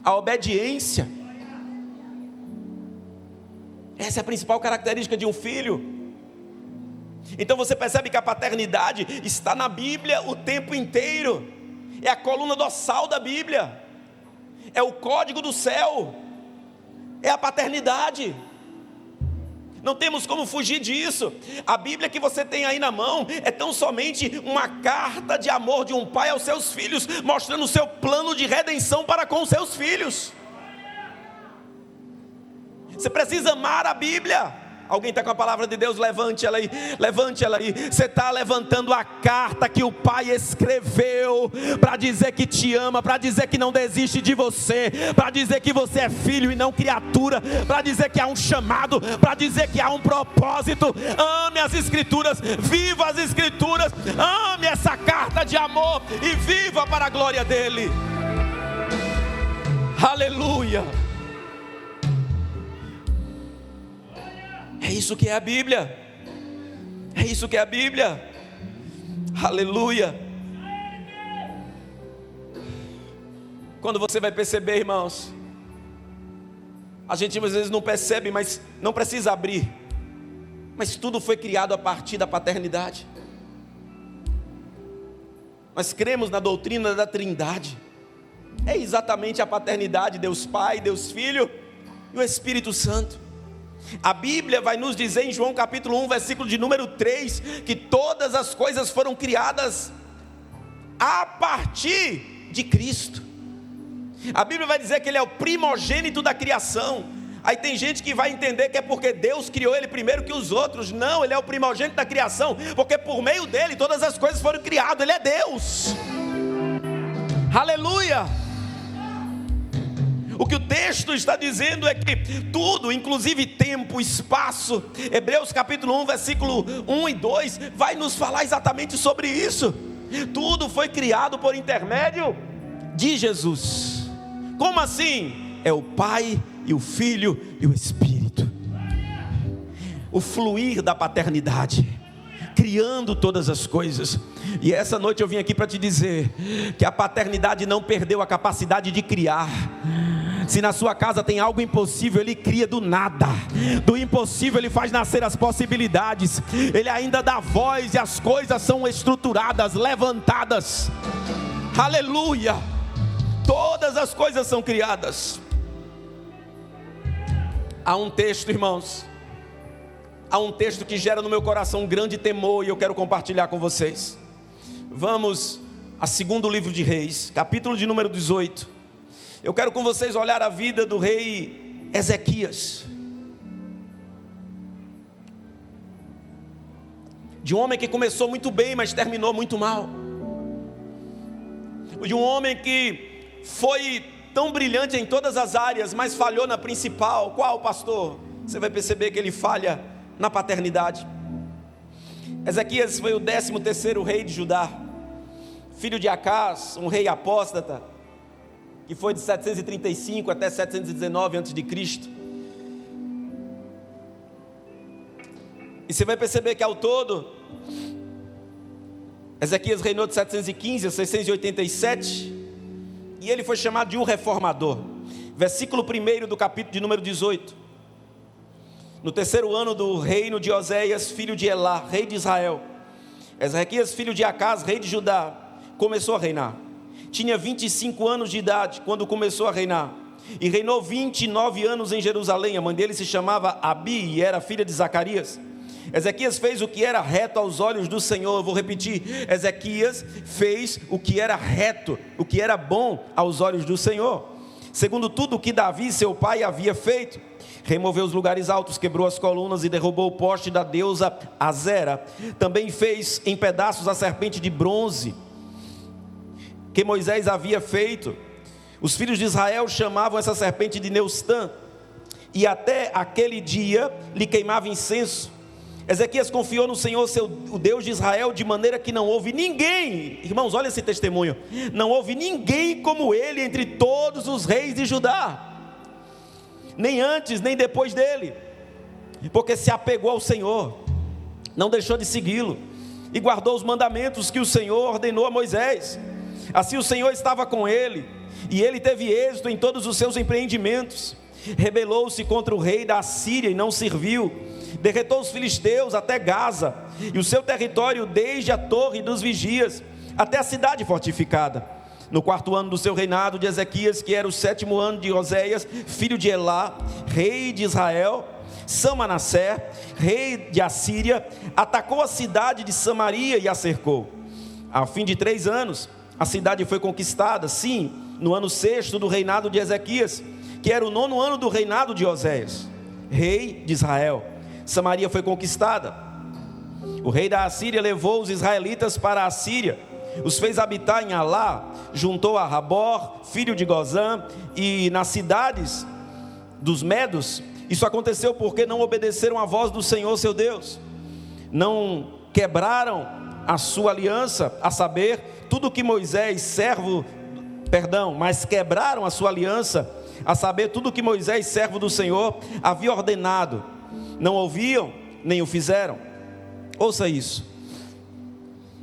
a obediência. Essa é a principal característica de um filho. Então você percebe que a paternidade está na Bíblia o tempo inteiro. É a coluna dorsal da Bíblia. É o código do céu. É a paternidade. Não temos como fugir disso. A Bíblia que você tem aí na mão é tão somente uma carta de amor de um pai aos seus filhos, mostrando o seu plano de redenção para com os seus filhos. Você precisa amar a Bíblia. Alguém está com a palavra de Deus? Levante ela aí, levante ela aí. Você está levantando a carta que o Pai escreveu para dizer que te ama, para dizer que não desiste de você, para dizer que você é filho e não criatura, para dizer que há um chamado, para dizer que há um propósito. Ame as Escrituras, viva as Escrituras, ame essa carta de amor e viva para a glória dele. Aleluia. É isso que é a Bíblia. É isso que é a Bíblia. Aleluia. Quando você vai perceber, irmãos, a gente às vezes não percebe, mas não precisa abrir. Mas tudo foi criado a partir da paternidade. Nós cremos na doutrina da Trindade. É exatamente a paternidade, Deus Pai, Deus Filho e o Espírito Santo. A Bíblia vai nos dizer em João capítulo 1, versículo de número 3, que todas as coisas foram criadas a partir de Cristo. A Bíblia vai dizer que ele é o primogênito da criação. Aí tem gente que vai entender que é porque Deus criou ele primeiro que os outros. Não, ele é o primogênito da criação, porque por meio dele todas as coisas foram criadas. Ele é Deus. Aleluia. O que o texto está dizendo é que tudo, inclusive tempo, espaço, Hebreus capítulo 1, versículo 1 e 2, vai nos falar exatamente sobre isso. Tudo foi criado por intermédio de Jesus. Como assim? É o Pai e o Filho e o Espírito. O fluir da paternidade, criando todas as coisas. E essa noite eu vim aqui para te dizer que a paternidade não perdeu a capacidade de criar. Se na sua casa tem algo impossível, Ele cria do nada. Do impossível Ele faz nascer as possibilidades. Ele ainda dá voz e as coisas são estruturadas, levantadas. Aleluia. Todas as coisas são criadas. Há um texto, irmãos, há um texto que gera no meu coração um grande temor e eu quero compartilhar com vocês. Vamos a segundo livro de Reis, capítulo de número 18. Eu quero com vocês olhar a vida do rei Ezequias, de um homem que começou muito bem, mas terminou muito mal, de um homem que foi tão brilhante em todas as áreas, mas falhou na principal. Qual, pastor? Você vai perceber que ele falha na paternidade. Ezequias foi o 13º rei de Judá, filho de Acás, um rei apóstata, que foi de 735 até 719 a.C. E você vai perceber que ao todo, Ezequias reinou de 715 a 687, e ele foi chamado de um reformador. Versículo 1 do capítulo de número 18. No 3º ano do reino de Oséias, filho de Elá, rei de Israel, Ezequias, filho de Acás, rei de Judá, começou a reinar. Tinha 25 anos de idade quando começou a reinar, e reinou 29 anos em Jerusalém. A mãe dele se chamava Abi e era filha de Zacarias. Ezequias fez o que era reto aos olhos do Senhor. Eu vou repetir: Ezequias fez o que era reto, o que era bom aos olhos do Senhor, segundo tudo o que Davi seu pai havia feito. Removeu os lugares altos, quebrou as colunas e derrubou o poste da deusa Azera. Também fez em pedaços a serpente de bronze que Moisés havia feito. Os filhos de Israel chamavam essa serpente de Neustã, e até aquele dia lhe queimava incenso. Ezequias confiou no Senhor, o Deus de Israel, de maneira que não houve ninguém, irmãos, olha esse testemunho, não houve ninguém como ele entre todos os reis de Judá, nem antes nem depois dele, porque se apegou ao Senhor, não deixou de segui-lo, e guardou os mandamentos que o Senhor ordenou a Moisés. Assim o Senhor estava com ele, e ele teve êxito em todos os seus empreendimentos. Rebelou-se contra o rei da Assíria e não serviu. Derretou os filisteus até Gaza, e o seu território desde a torre dos vigias até a cidade fortificada. No 4º ano do seu reinado de Ezequias, que era o 7º ano de Oséias, filho de Elá, rei de Israel, Salmanassé, rei de Assíria, atacou a cidade de Samaria e a cercou. Ao fim de 3 anos, a cidade foi conquistada, sim, no ano 6º do reinado de Ezequias, que era o 9º ano do reinado de Oséias, rei de Israel. Samaria foi conquistada. O rei da Assíria levou os israelitas para a Assíria, os fez habitar em Alá, juntou a Rabor, filho de Gozã, e nas cidades dos Medos. Isso aconteceu porque não obedeceram à voz do Senhor seu Deus, não quebraram a sua aliança, a saber, tudo que mas quebraram a sua aliança, a saber, tudo que Moisés, servo do Senhor, havia ordenado. Não ouviam, nem o fizeram. Ouça isso.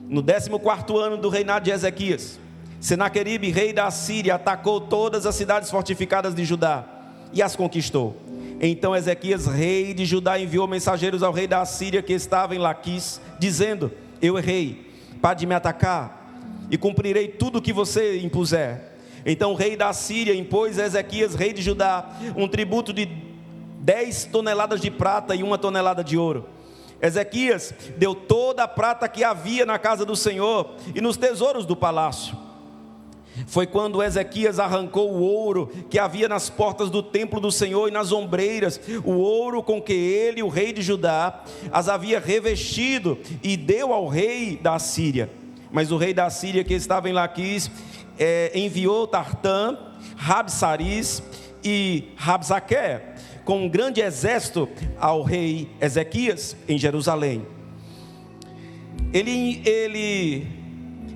No 14º ano do reinado de Ezequias, Senaqueribe, rei da Assíria, atacou todas as cidades fortificadas de Judá e as conquistou. Então Ezequias, rei de Judá, enviou mensageiros ao rei da Assíria, que estava em Laquis, dizendo: eu errei, pare de me atacar, e cumprirei tudo o que você impuser. Então o rei da Assíria impôs a Ezequias, rei de Judá, um tributo de 10 toneladas de prata e 1 tonelada de ouro. Ezequias deu toda a prata que havia na casa do Senhor e nos tesouros do palácio. Foi quando Ezequias arrancou o ouro que havia nas portas do templo do Senhor e nas ombreiras, o ouro com que ele, o rei de Judá, as havia revestido, e deu ao rei da Assíria. Mas o rei da Assíria, que estava em Laquis, enviou Tartã, Rabsaris e Rabsaque com um grande exército ao rei Ezequias em Jerusalém.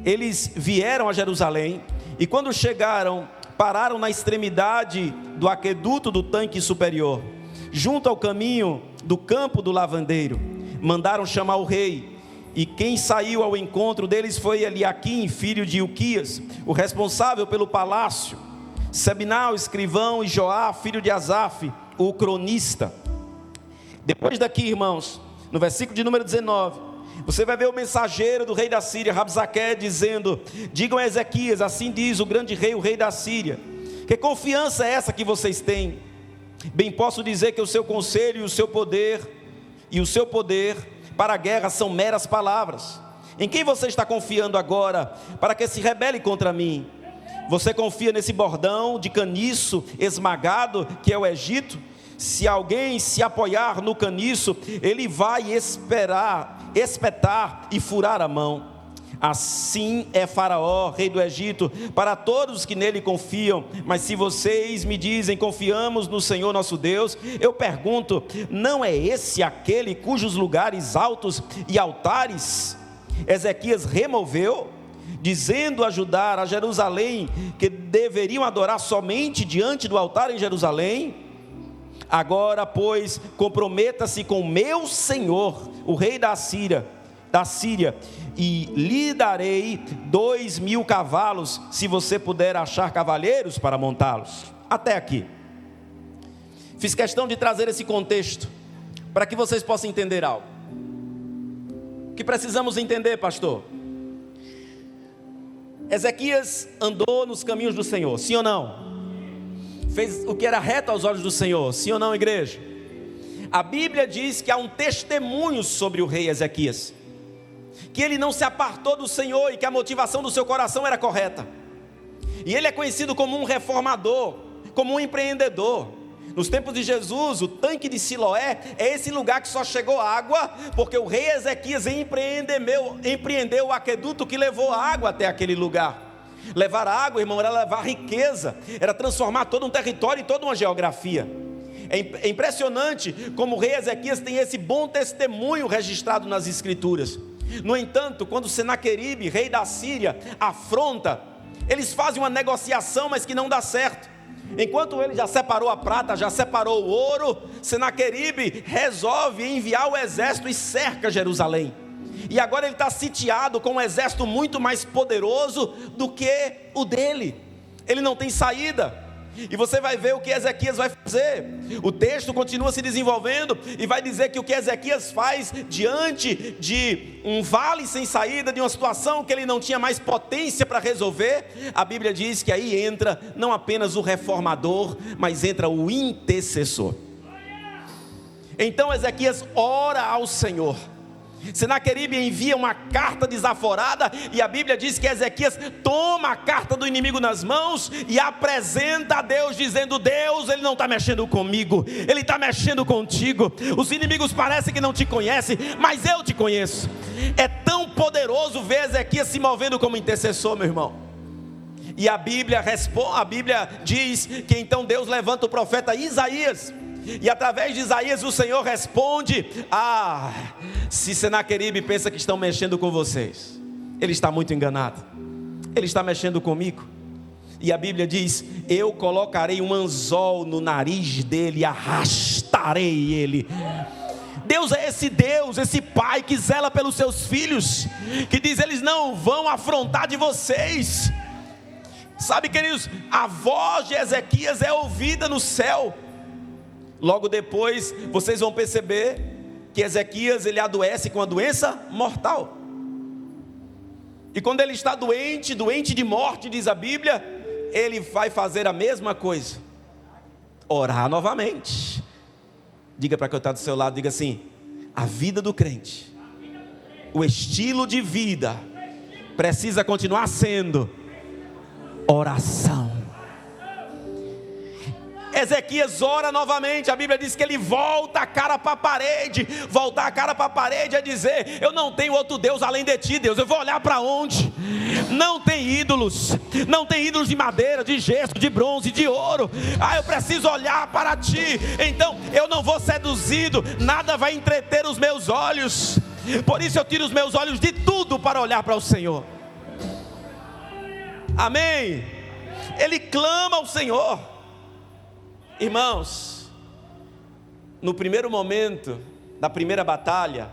Eles vieram a Jerusalém, e quando chegaram, pararam na extremidade do aqueduto do tanque superior, junto ao caminho do campo do lavandeiro. Mandaram chamar o rei, e quem saiu ao encontro deles foi Eliaquim, filho de Ilquias, o responsável pelo palácio, Sebinau, escrivão, e Joá, filho de Asaf, o cronista. Depois daqui, irmãos, no versículo de número 19, você vai ver o mensageiro do rei da Síria, Rabsaque, dizendo: digam a Ezequias, assim diz o grande rei, o rei da Síria, que confiança é essa que vocês têm? Bem posso dizer que o seu conselho e o seu poder para a guerra são meras palavras. Em quem você está confiando agora para que se rebele contra mim? Você confia nesse bordão de caniço esmagado que é o Egito? Se alguém se apoiar no caniço, ele vai espetar e furar a mão. Assim é Faraó, rei do Egito, para todos que nele confiam. Mas se vocês me dizem: confiamos no Senhor nosso Deus, eu pergunto: não é esse aquele cujos lugares altos e altares Ezequias removeu, dizendo a Jerusalém que deveriam adorar somente diante do altar em Jerusalém? Agora, pois, comprometa-se com meu senhor, o rei da Síria, e lhe darei 2.000 cavalos, se você puder achar cavaleiros para montá-los. Até aqui. Fiz questão de trazer esse contexto, para que vocês possam entender algo. O que precisamos entender, pastor? Ezequias andou nos caminhos do Senhor, sim ou não? Fez o que era reto aos olhos do Senhor, sim ou não, igreja? A Bíblia diz que há um testemunho sobre o rei Ezequias, que ele não se apartou do Senhor e que a motivação do seu coração era correta. E ele é conhecido como um reformador, como um empreendedor. Nos tempos de Jesus, o tanque de Siloé é esse lugar que só chegou água porque o rei Ezequias empreendeu o aqueduto que levou água até aquele lugar. Levar água, irmão, era levar riqueza, era transformar todo um território e toda uma geografia. É impressionante como o rei Ezequias tem esse bom testemunho registrado nas Escrituras. No entanto, quando Senaqueribe, rei da Síria, afronta, eles fazem uma negociação, mas que não dá certo. Enquanto ele já separou a prata, já separou o ouro, Senaqueribe resolve enviar o exército e cerca Jerusalém. E agora ele está sitiado com um exército muito mais poderoso do que o dele. Ele não tem saída. E você vai ver o que Ezequias vai fazer. O texto continua se desenvolvendo e vai dizer que o que Ezequias faz diante de um vale sem saída, de uma situação que ele não tinha mais potência para resolver, a Bíblia diz que aí entra não apenas o reformador, mas entra o intercessor. Então Ezequias ora ao Senhor. Senaqueribe envia uma carta desaforada, e a Bíblia diz que Ezequias toma a carta do inimigo nas mãos e apresenta a Deus, dizendo: Deus, Ele não está mexendo comigo, Ele está mexendo contigo. Os inimigos parecem que não te conhecem, mas eu te conheço. É tão poderoso ver Ezequias se movendo como intercessor, meu irmão. E a Bíblia diz que então Deus levanta o profeta Isaías, e através de Isaías o Senhor responde: se Senaqueribe pensa que estão mexendo com vocês, ele está muito enganado. Ele está mexendo comigo. E a Bíblia diz: eu colocarei um anzol no nariz dele e arrastarei ele. Deus é esse Deus, esse Pai que zela pelos seus filhos, que diz: eles não vão afrontar de vocês. Sabe, queridos, a voz de Ezequias é ouvida no céu. Logo depois, vocês vão perceber que Ezequias, ele adoece com a doença mortal. E quando ele está doente de morte, diz a Bíblia, ele vai fazer a mesma coisa: orar novamente. Diga para quem está do seu lado, diga assim: A vida do crente, o estilo de vida, precisa continuar sendo oração. Ezequias ora novamente, a Bíblia diz que ele volta a cara para a parede. Voltar a cara para a parede é dizer: eu não tenho outro Deus além de ti, Deus. Eu vou olhar para onde? Não tem ídolos, não tem ídolos de madeira, de gesso, de bronze, de ouro. Eu preciso olhar para ti. Então eu não vou seduzido, nada vai entreter os meus olhos. Por isso eu tiro os meus olhos de tudo para olhar para o Senhor. Amém. Ele clama ao Senhor. Irmãos, no primeiro momento da primeira batalha,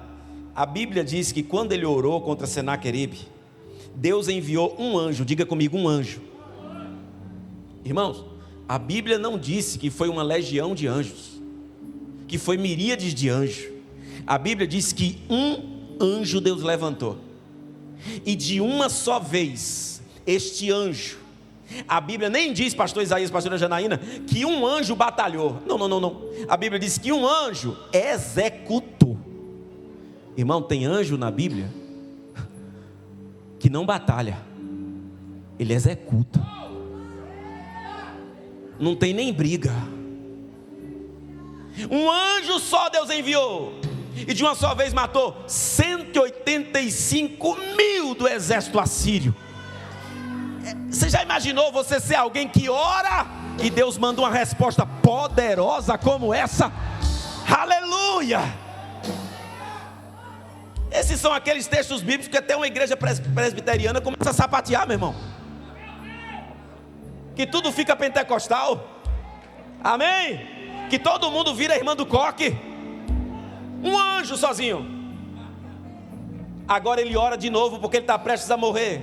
a Bíblia diz que quando ele orou contra Senaqueribe, Deus enviou um anjo. Diga comigo, um anjo. Irmãos, a Bíblia não disse que foi uma legião de anjos, que foi miríades de anjos. A Bíblia diz que um anjo Deus levantou, e de uma só vez este anjo, a Bíblia nem diz, pastor Isaías, pastora Janaína, que um anjo batalhou. Não. A Bíblia diz que um anjo executou. Irmão, tem anjo na Bíblia que não batalha, ele executa. Não tem nem briga. Um anjo só Deus enviou, e de uma só vez matou 185 mil do exército assírio. Você já imaginou você ser alguém que ora e Deus manda uma resposta poderosa como essa? Aleluia! Esses são aqueles textos bíblicos que até uma igreja presbiteriana começa a sapatear, meu irmão. Que tudo fica pentecostal. Amém? Que todo mundo vira irmã do coque. Um anjo sozinho. Agora ele ora de novo porque ele está prestes a morrer.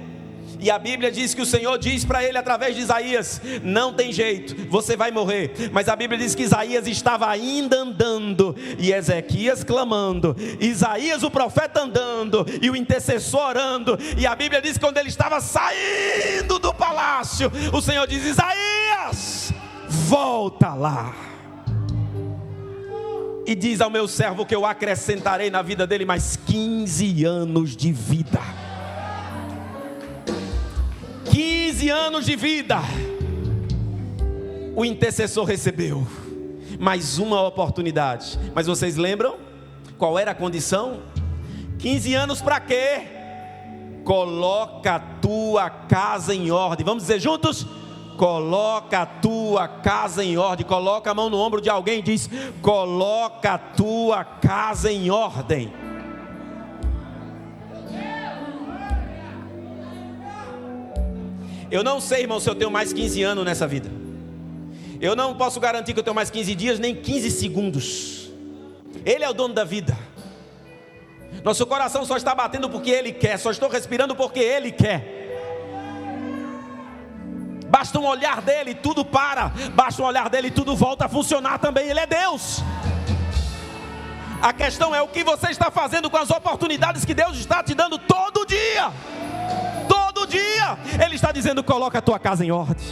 E a Bíblia diz que o Senhor diz para ele através de Isaías: não tem jeito, você vai morrer. Mas a Bíblia diz que Isaías estava ainda andando, e Ezequias clamando, Isaías o profeta andando, e o intercessor orando. E a Bíblia diz que quando ele estava saindo do palácio, o Senhor diz: Isaías, volta lá, e diz ao meu servo que eu acrescentarei na vida dele mais 15 anos de vida. 15 anos de vida. O intercessor recebeu mais uma oportunidade. Mas vocês lembram qual era a condição? 15 anos para quê? Coloca a tua casa em ordem. Vamos dizer juntos? Coloca a tua casa em ordem. Coloca a mão no ombro de alguém e diz: coloca a tua casa em ordem. Eu não sei, irmão, se eu tenho mais 15 anos nessa vida. Eu não posso garantir que eu tenho mais 15 dias, nem 15 segundos. Ele é o dono da vida. Nosso coração só está batendo porque Ele quer. Só estou respirando porque Ele quer. Basta um olhar dEle, tudo para. Basta um olhar dEle, tudo volta a funcionar também. Ele é Deus. A questão é o que você está fazendo com as oportunidades que Deus está te dando todo dia. Todo dia Ele está dizendo: coloca a tua casa em ordem,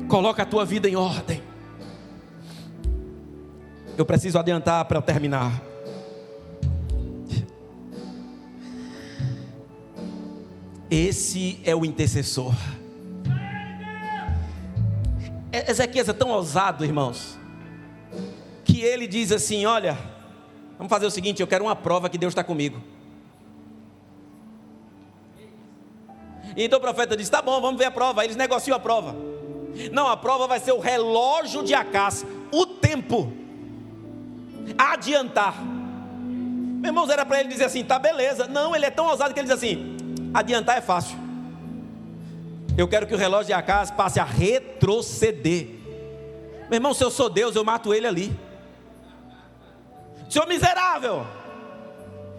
coloca a tua vida em ordem. Eu preciso adiantar para eu terminar. Esse é o intercessor. Ezequias é tão ousado, irmãos, que ele diz assim: olha, vamos fazer o seguinte, eu quero uma prova que Deus está comigo. Então o profeta diz: tá bom, vamos ver a prova. Aí eles negociam a prova. Não, a prova vai ser o relógio de Acás, o tempo, adiantar. Meu irmão, era para ele dizer assim: tá beleza. Não, ele é tão ousado que ele diz assim: adiantar é fácil. Eu quero que o relógio de Acás passe a retroceder. Meu irmão, se eu sou Deus, eu mato ele ali. Senhor miserável,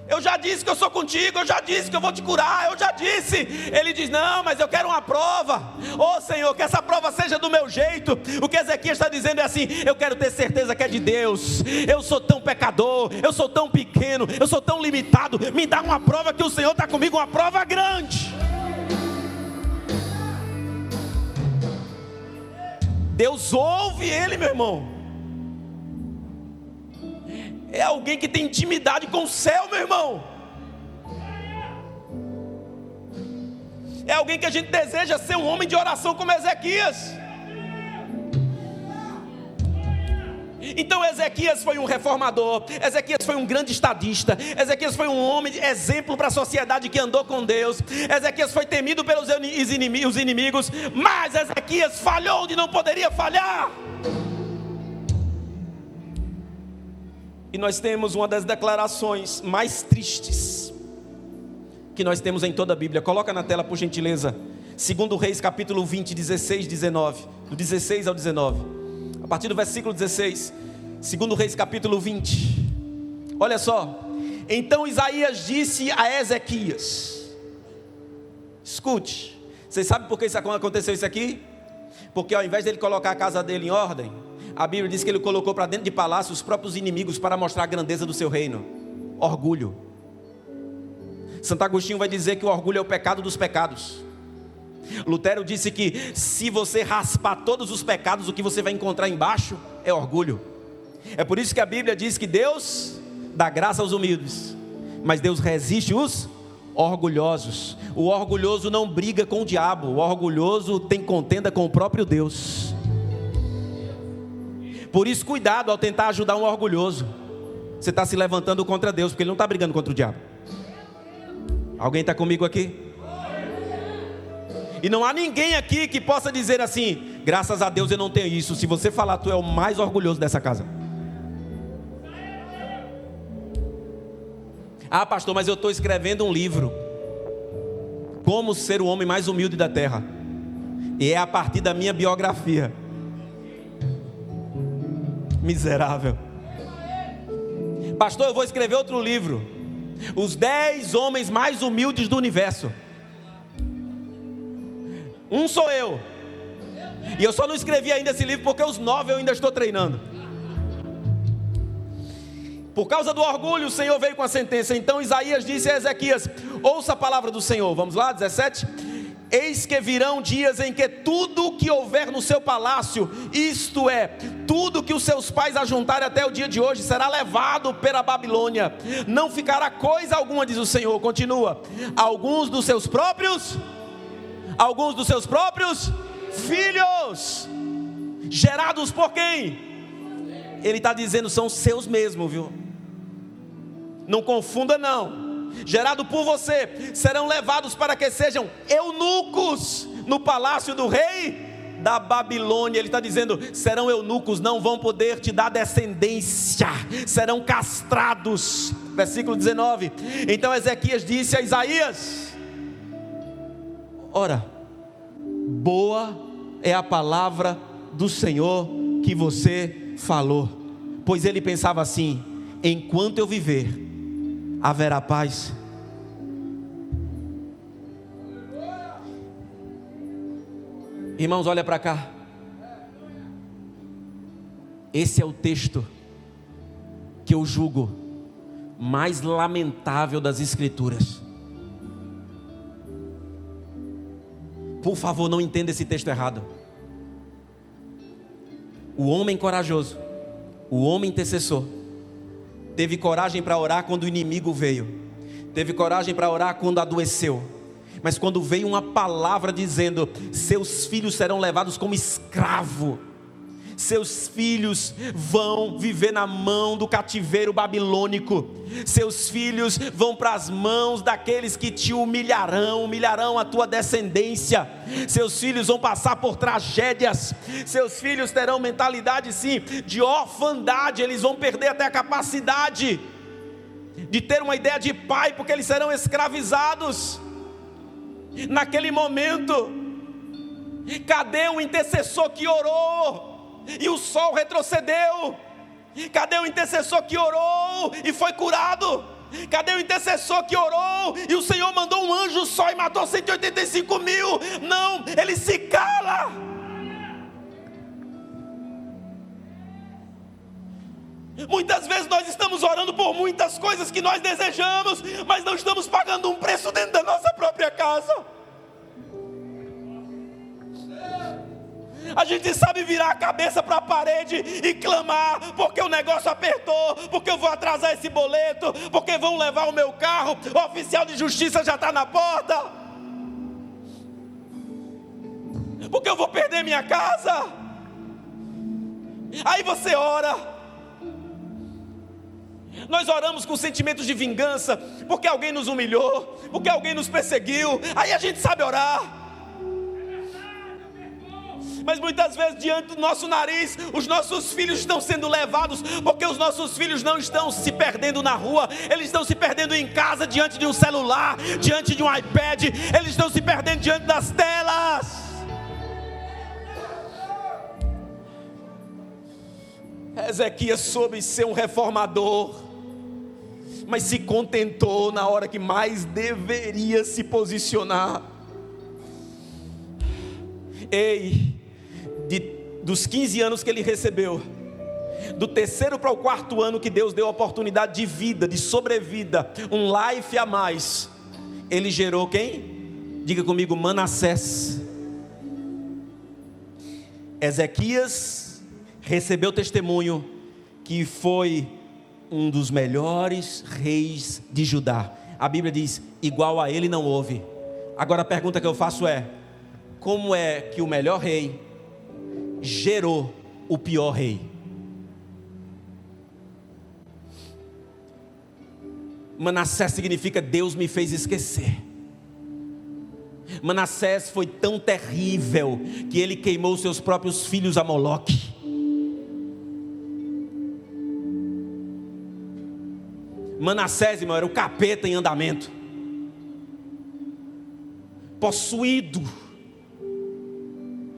eu já disse que eu sou contigo, eu já disse que eu vou te curar, eu já disse. Ele diz: não, mas eu quero uma prova. Senhor, que essa prova seja do meu jeito. O que Ezequias está dizendo é assim: eu quero ter certeza que é de Deus. Eu sou tão pecador, eu sou tão pequeno, eu sou tão limitado. Me dá uma prova que o Senhor está comigo, uma prova grande. Deus ouve ele, meu irmão. É alguém que tem intimidade com o céu, meu irmão. É alguém que a gente deseja ser um homem de oração como Ezequias. Então Ezequias foi um reformador, Ezequias foi um grande estadista, Ezequias foi um homem de exemplo para a sociedade que andou com Deus, Ezequias foi temido pelos inimigos, mas Ezequias falhou onde não poderia falhar. E nós temos uma das declarações mais tristes que nós temos em toda a Bíblia. Coloca na tela, por gentileza. 2 Reis, capítulo 20, 16, 19. Do 16 ao 19. A partir do versículo 16. 2 Reis, capítulo 20. Olha só. Então Isaías disse a Ezequias. Escute. Vocês sabem por que aconteceu isso aqui? Porque ao invés dele colocar a casa dele em ordem, a Bíblia diz que ele colocou para dentro de palácio os próprios inimigos para mostrar a grandeza do seu reino. Orgulho. Santo Agostinho vai dizer que o orgulho é o pecado dos pecados. Lutero disse que se você raspar todos os pecados, o que você vai encontrar embaixo é orgulho. É por isso que a Bíblia diz que Deus dá graça aos humildes, mas Deus resiste os orgulhosos. O orgulhoso não briga com o diabo, o orgulhoso tem contenda com o próprio Deus. Por isso, cuidado ao tentar ajudar um orgulhoso. Você está se levantando contra Deus, porque ele não está brigando contra o diabo. Alguém está comigo aqui? E não há ninguém aqui que possa dizer assim: graças a Deus eu não tenho isso. Se você falar, tu é o mais orgulhoso dessa casa. Ah, pastor, mas eu estou escrevendo um livro, como ser o homem mais humilde da terra, e é a partir da minha biografia. Miserável. Pastor, eu vou escrever outro livro, os 10 homens mais humildes do universo. Um sou eu. E eu só não escrevi ainda esse livro porque os 9 eu ainda estou treinando. Por causa do orgulho, o Senhor veio com a sentença. Então Isaías disse a Ezequias: ouça a palavra do Senhor. Vamos lá, 17. Eis que virão dias em que tudo que houver no seu palácio, isto é, tudo que os seus pais ajuntarem até o dia de hoje, será levado para a Babilônia. Não ficará coisa alguma, diz o Senhor. Continua. Alguns dos seus próprios filhos, gerados por quem? Ele está dizendo, são seus mesmo, viu? Não confunda não. Gerado por você, serão levados para que sejam eunucos no palácio do rei da Babilônia. Ele está dizendo, serão eunucos, não vão poder te dar descendência, serão castrados. Versículo 19. Então Ezequias disse a Isaías: ora, boa é a palavra do Senhor que você falou. Pois ele pensava assim: enquanto eu viver, haverá paz. Irmãos, olha para cá. Esse é o texto que eu julgo mais lamentável das Escrituras. Por favor, não entenda esse texto errado. O homem corajoso, o homem intercessor, teve coragem para orar quando o inimigo veio, teve coragem para orar quando adoeceu, mas quando veio uma palavra dizendo: seus filhos serão levados como escravo, seus filhos vão viver na mão do cativeiro babilônico, seus filhos vão para as mãos daqueles que te humilharão a tua descendência, seus filhos vão passar por tragédias, seus filhos terão mentalidade sim de orfandade, eles vão perder até a capacidade de ter uma ideia de pai, porque eles serão escravizados. Naquele momento, cadê o intercessor que orou e o sol retrocedeu? Cadê o intercessor que orou e foi curado? Cadê o intercessor que orou e o Senhor mandou um anjo só e matou 185 mil? Não, ele se cala. Muitas vezes nós estamos orando por muitas coisas que nós desejamos, mas não estamos pagando um preço dentro da nossa própria casa. A gente sabe virar a cabeça para a parede e clamar, porque o negócio apertou, porque eu vou atrasar esse boleto, porque vão levar o meu carro, o oficial de justiça já está na porta, porque eu vou perder minha casa. Aí você ora. Nós oramos com sentimentos de vingança, porque alguém nos humilhou, porque alguém nos perseguiu. Aí a gente sabe orar. Mas muitas vezes diante do nosso nariz, os nossos filhos estão sendo levados, porque os nossos filhos não estão se perdendo na rua, eles estão se perdendo em casa, diante de um celular, diante de um iPad, eles estão se perdendo diante das telas. Ezequias soube ser um reformador, mas se contentou na hora que mais deveria se posicionar. Dos 15 anos que ele recebeu, do 3º para o 4º ano que Deus deu a oportunidade de vida, de sobrevida, um life a mais, ele gerou quem? Diga comigo, Manassés. Ezequias recebeu testemunho que foi um dos melhores reis de Judá. A Bíblia diz, igual a ele não houve. Agora a pergunta que eu faço é, como é que o melhor rei gerou o pior rei? Manassés significa Deus me fez esquecer. Manassés foi tão terrível que ele queimou seus próprios filhos a Moloque. Manassés, irmão, era o capeta em andamento, possuído.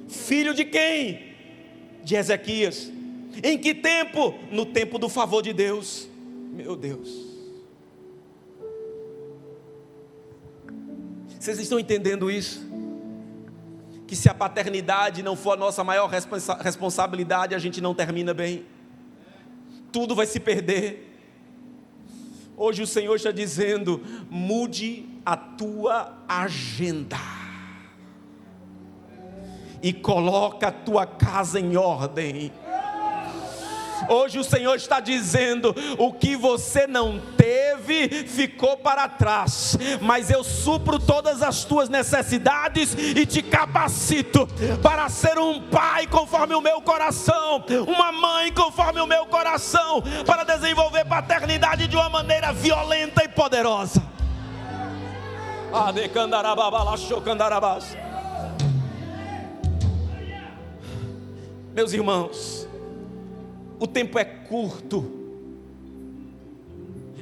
Filho de quem? De Ezequias. Em que tempo? No tempo do favor de Deus. Meu Deus. Vocês estão entendendo isso? Que se a paternidade não for a nossa maior responsabilidade, a gente não termina bem. Tudo vai se perder. Hoje o Senhor está dizendo, mude a tua agenda e coloca a tua casa em ordem. Hoje o Senhor está dizendo, o que você não teve ficou para trás, mas eu supro todas as tuas necessidades e te capacito para ser um pai conforme o meu coração, uma mãe conforme o meu coração, para desenvolver paternidade de uma maneira violenta e poderosa. Meus irmãos, o tempo é curto.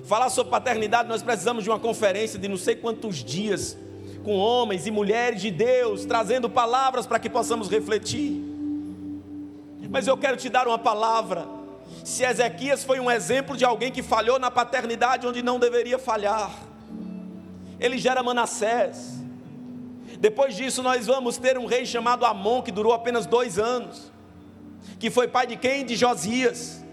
Falar sobre paternidade, nós precisamos de uma conferência de não sei quantos dias, com homens e mulheres de Deus, trazendo palavras para que possamos refletir. Mas eu quero te dar uma palavra. Se Ezequias foi um exemplo de alguém que falhou na paternidade onde não deveria falhar, ele gera Manassés. Depois disso nós vamos ter um rei chamado Amon, que durou apenas 2 anos, que foi pai de quem? De Josias.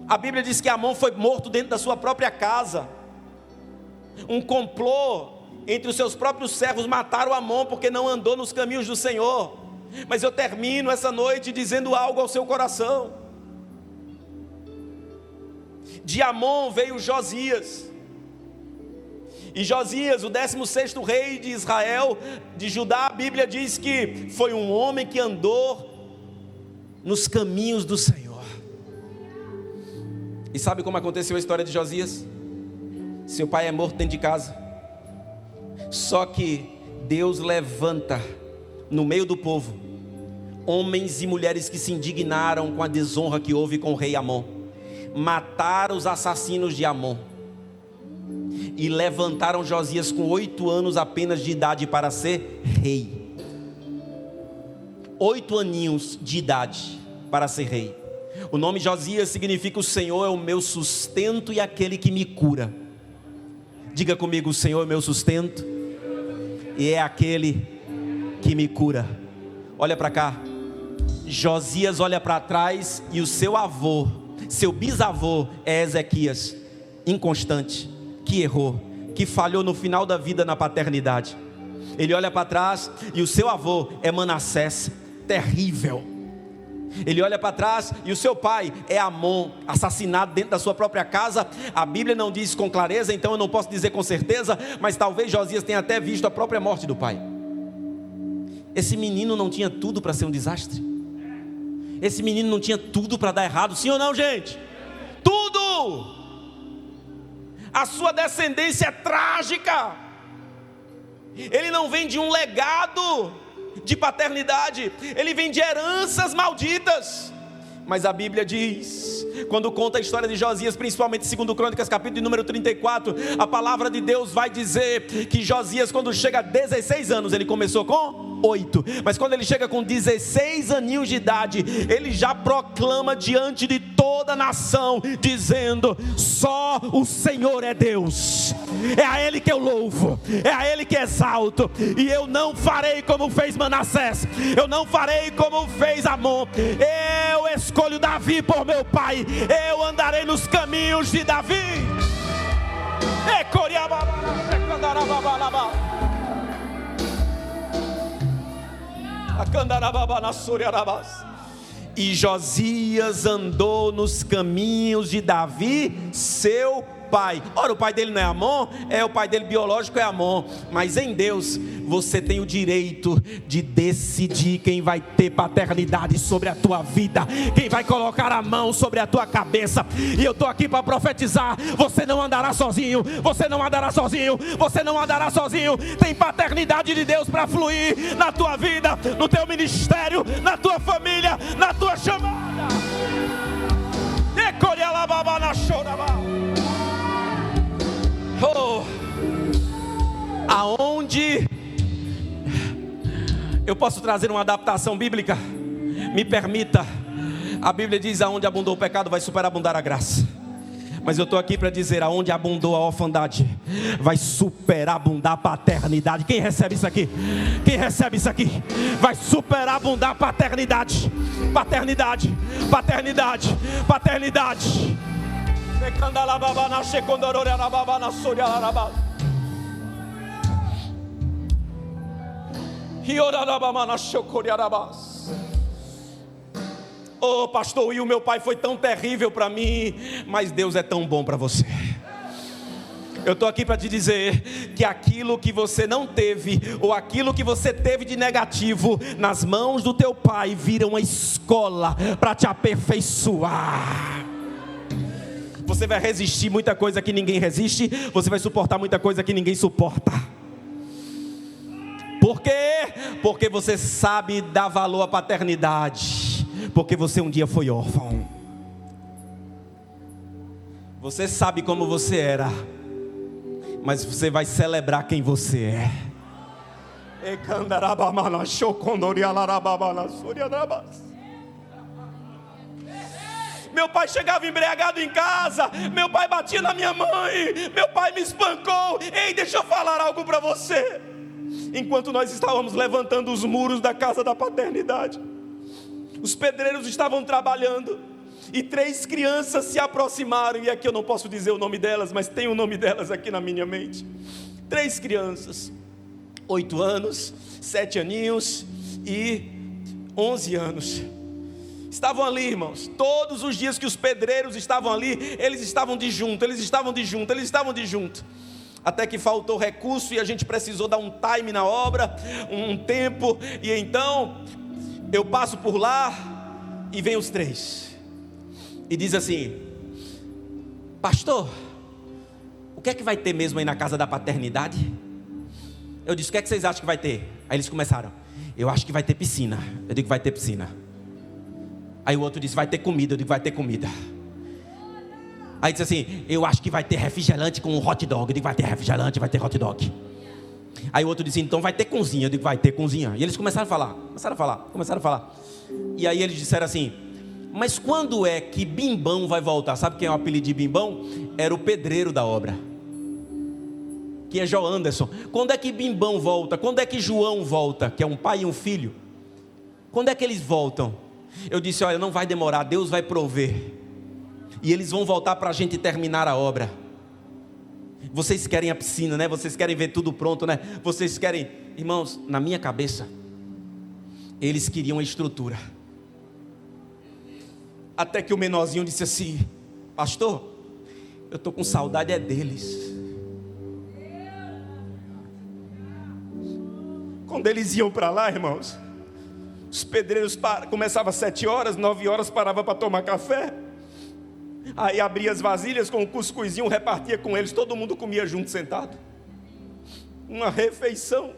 A Bíblia diz que Amon foi morto dentro da sua própria casa. Um complô entre os seus próprios servos mataram Amon porque não andou nos caminhos do Senhor. Mas eu termino essa noite dizendo algo ao seu coração. De Amon veio Josias. E Josias, o 16º rei de Israel, de Judá, a Bíblia diz que foi um homem que andou nos caminhos do Senhor. E sabe como aconteceu a história de Josias? Seu pai é morto dentro de casa. Só que Deus levanta no meio do povo homens e mulheres que se indignaram com a desonra que houve com o rei Amon. Mataram os assassinos de Amon e levantaram Josias com 8 anos apenas de idade para ser rei. 8 aninhos de idade para ser rei. O nome Josias significa: o Senhor é o meu sustento e aquele que me cura. Diga comigo: o Senhor é o meu sustento e é aquele que me cura. Olha para cá. Josias olha para trás e o seu avô, seu bisavô é Ezequias, inconstante, que errou, que falhou no final da vida na paternidade. Ele olha para trás e o seu avô é Manassés, terrível. Ele olha para trás e o seu pai é Amon, assassinado dentro da sua própria casa. A Bíblia não diz com clareza, então eu não posso dizer com certeza, mas talvez Josias tenha até visto a própria morte do pai. Esse menino não tinha tudo para ser um desastre? Esse menino não tinha tudo para dar errado, sim ou não, gente? Tudo! A sua descendência é trágica. Ele não vem de um legado de paternidade, ele vem de heranças malditas. Mas a Bíblia diz, quando conta a história de Josias, principalmente 2 Crônicas, capítulo número 34, a palavra de Deus vai dizer que Josias, quando chega a 16 anos, ele começou com 8, mas quando ele chega com 16 aninhos de idade, ele já proclama diante de toda a nação, dizendo: só o Senhor é Deus, é a Ele que eu louvo, é a Ele que exalto, e eu não farei como fez Manassés, eu não farei como fez Amon. Eu escolho Davi por meu pai, eu andarei nos caminhos de Davi. E Josias andou nos caminhos de Davi, seu pai. Ora, o pai dele não é Amon? É, o pai dele biológico é Amon. Mas em Deus, você tem o direito de decidir quem vai ter paternidade sobre a tua vida, quem vai colocar a mão sobre a tua cabeça. E eu estou aqui para profetizar: você não andará sozinho, você não andará sozinho, você não andará sozinho. Tem paternidade de Deus para fluir na tua vida, no teu ministério, na tua família, na tua chamada. Oh, aonde eu posso trazer uma adaptação bíblica? Me permita. A Bíblia diz: aonde abundou o pecado, vai superabundar a graça. Mas eu estou aqui para dizer: aonde abundou a orfandade, vai superabundar a paternidade. Quem recebe isso aqui? Quem recebe isso aqui? Vai superabundar a paternidade. Paternidade, paternidade, paternidade. Oh, pastor, e o meu pai foi tão terrível para mim, mas Deus é tão bom para você. Eu estou aqui para te dizer que aquilo que você não teve, ou aquilo que você teve de negativo, nas mãos do teu pai, vira uma escola para te aperfeiçoar. Você vai resistir muita coisa que ninguém resiste, você vai suportar muita coisa que ninguém suporta. Por quê? Porque você sabe dar valor à paternidade, porque você um dia foi órfão. Você sabe como você era, mas você vai celebrar quem você é. Meu pai chegava embriagado em casa, meu pai batia na minha mãe, meu pai me espancou. Ei, deixa eu falar algo para você. Enquanto nós estávamos levantando os muros da casa da paternidade, os pedreiros estavam trabalhando, e 3 crianças se aproximaram. E aqui eu não posso dizer o nome delas, mas tem o nome delas aqui na minha mente. 3 crianças, 8 anos, 7 aninhos e 11 anos. Estavam ali, irmãos. Todos os dias que os pedreiros estavam ali, eles estavam de junto, eles estavam de junto, eles estavam de junto. Até que faltou recurso e a gente precisou dar um time na obra, um tempo. E então eu passo por lá e vem os 3 e diz assim: pastor, o que é que vai ter mesmo aí na casa da paternidade? Eu disse: o que é que vocês acham que vai ter? Aí eles começaram: eu acho que vai ter piscina. Eu digo: vai ter piscina. Aí o outro disse: vai ter comida. Eu digo: vai ter comida. Aí disse assim: eu acho que vai ter refrigerante com hot dog. Eu digo: vai ter refrigerante, vai ter hot dog. Aí o outro disse: então vai ter cozinha. Eu digo: vai ter cozinha. E eles começaram a falar. E aí eles disseram assim: mas quando é que Bimbão vai voltar? Sabe quem é o apelido de Bimbão? Era o pedreiro da obra, que é João Anderson. Quando é que Bimbão volta? Quando é que João volta? Que é um pai e um filho. Quando é que eles voltam? Eu disse: olha, não vai demorar, Deus vai prover. E eles vão voltar para a gente terminar a obra. Vocês querem a piscina, né? Vocês querem ver tudo pronto, né? Vocês querem... Irmãos, na minha cabeça, Eles queriam a estrutura. Até que o menorzinho disse assim: pastor, eu estou com saudade é deles. Quando eles iam para lá, irmãos, os pedreiros começavam às 7 horas, 9 horas parava para tomar café. Aí abria as vasilhas com o cuscuzinho, repartia com eles, todo mundo comia junto sentado. Uma refeição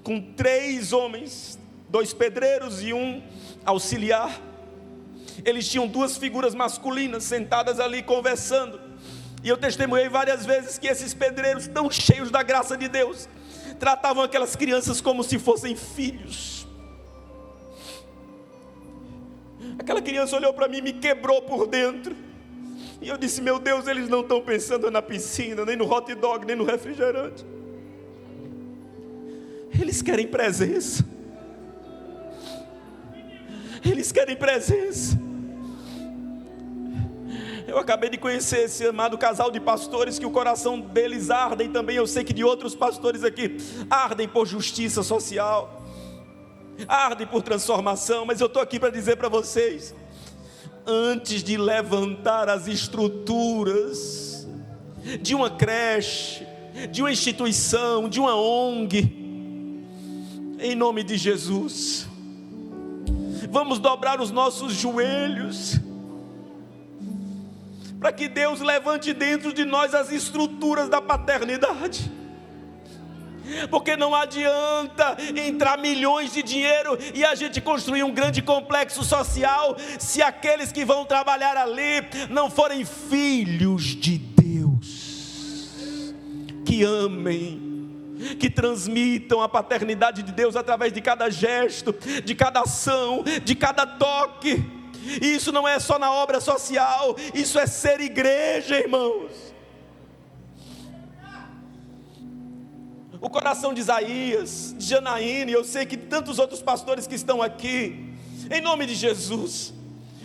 com 3 homens, 2 pedreiros e um auxiliar. Eles tinham 2 figuras masculinas sentadas ali conversando. E eu testemunhei várias vezes que esses pedreiros, tão cheios da graça de Deus, tratavam aquelas crianças como se fossem filhos. Aquela criança olhou para mim e me quebrou por dentro. E eu disse: meu Deus, eles não estão pensando na piscina, nem no hot dog, nem no refrigerante. Eles querem presença. Eles querem presença. Eu acabei de conhecer esse amado casal de pastores que o coração deles arde, e também eu sei que de outros pastores aqui ardem por justiça social, ardem por transformação. Mas eu estou aqui para dizer para vocês: antes de levantar as estruturas de uma creche, de uma instituição, de uma ONG, em nome de Jesus, vamos dobrar os nossos joelhos, para que Deus levante dentro de nós as estruturas da paternidade. Porque não adianta entrar milhões de dinheiro e a gente construir um grande complexo social, se aqueles que vão trabalhar ali não forem filhos de Deus, que amem, que transmitam a paternidade de Deus através de cada gesto, de cada ação, de cada toque. E isso não é só na obra social, isso é ser igreja, irmãos. O coração de Isaías, de Janaíne, eu sei que tantos outros pastores que estão aqui, em nome de Jesus,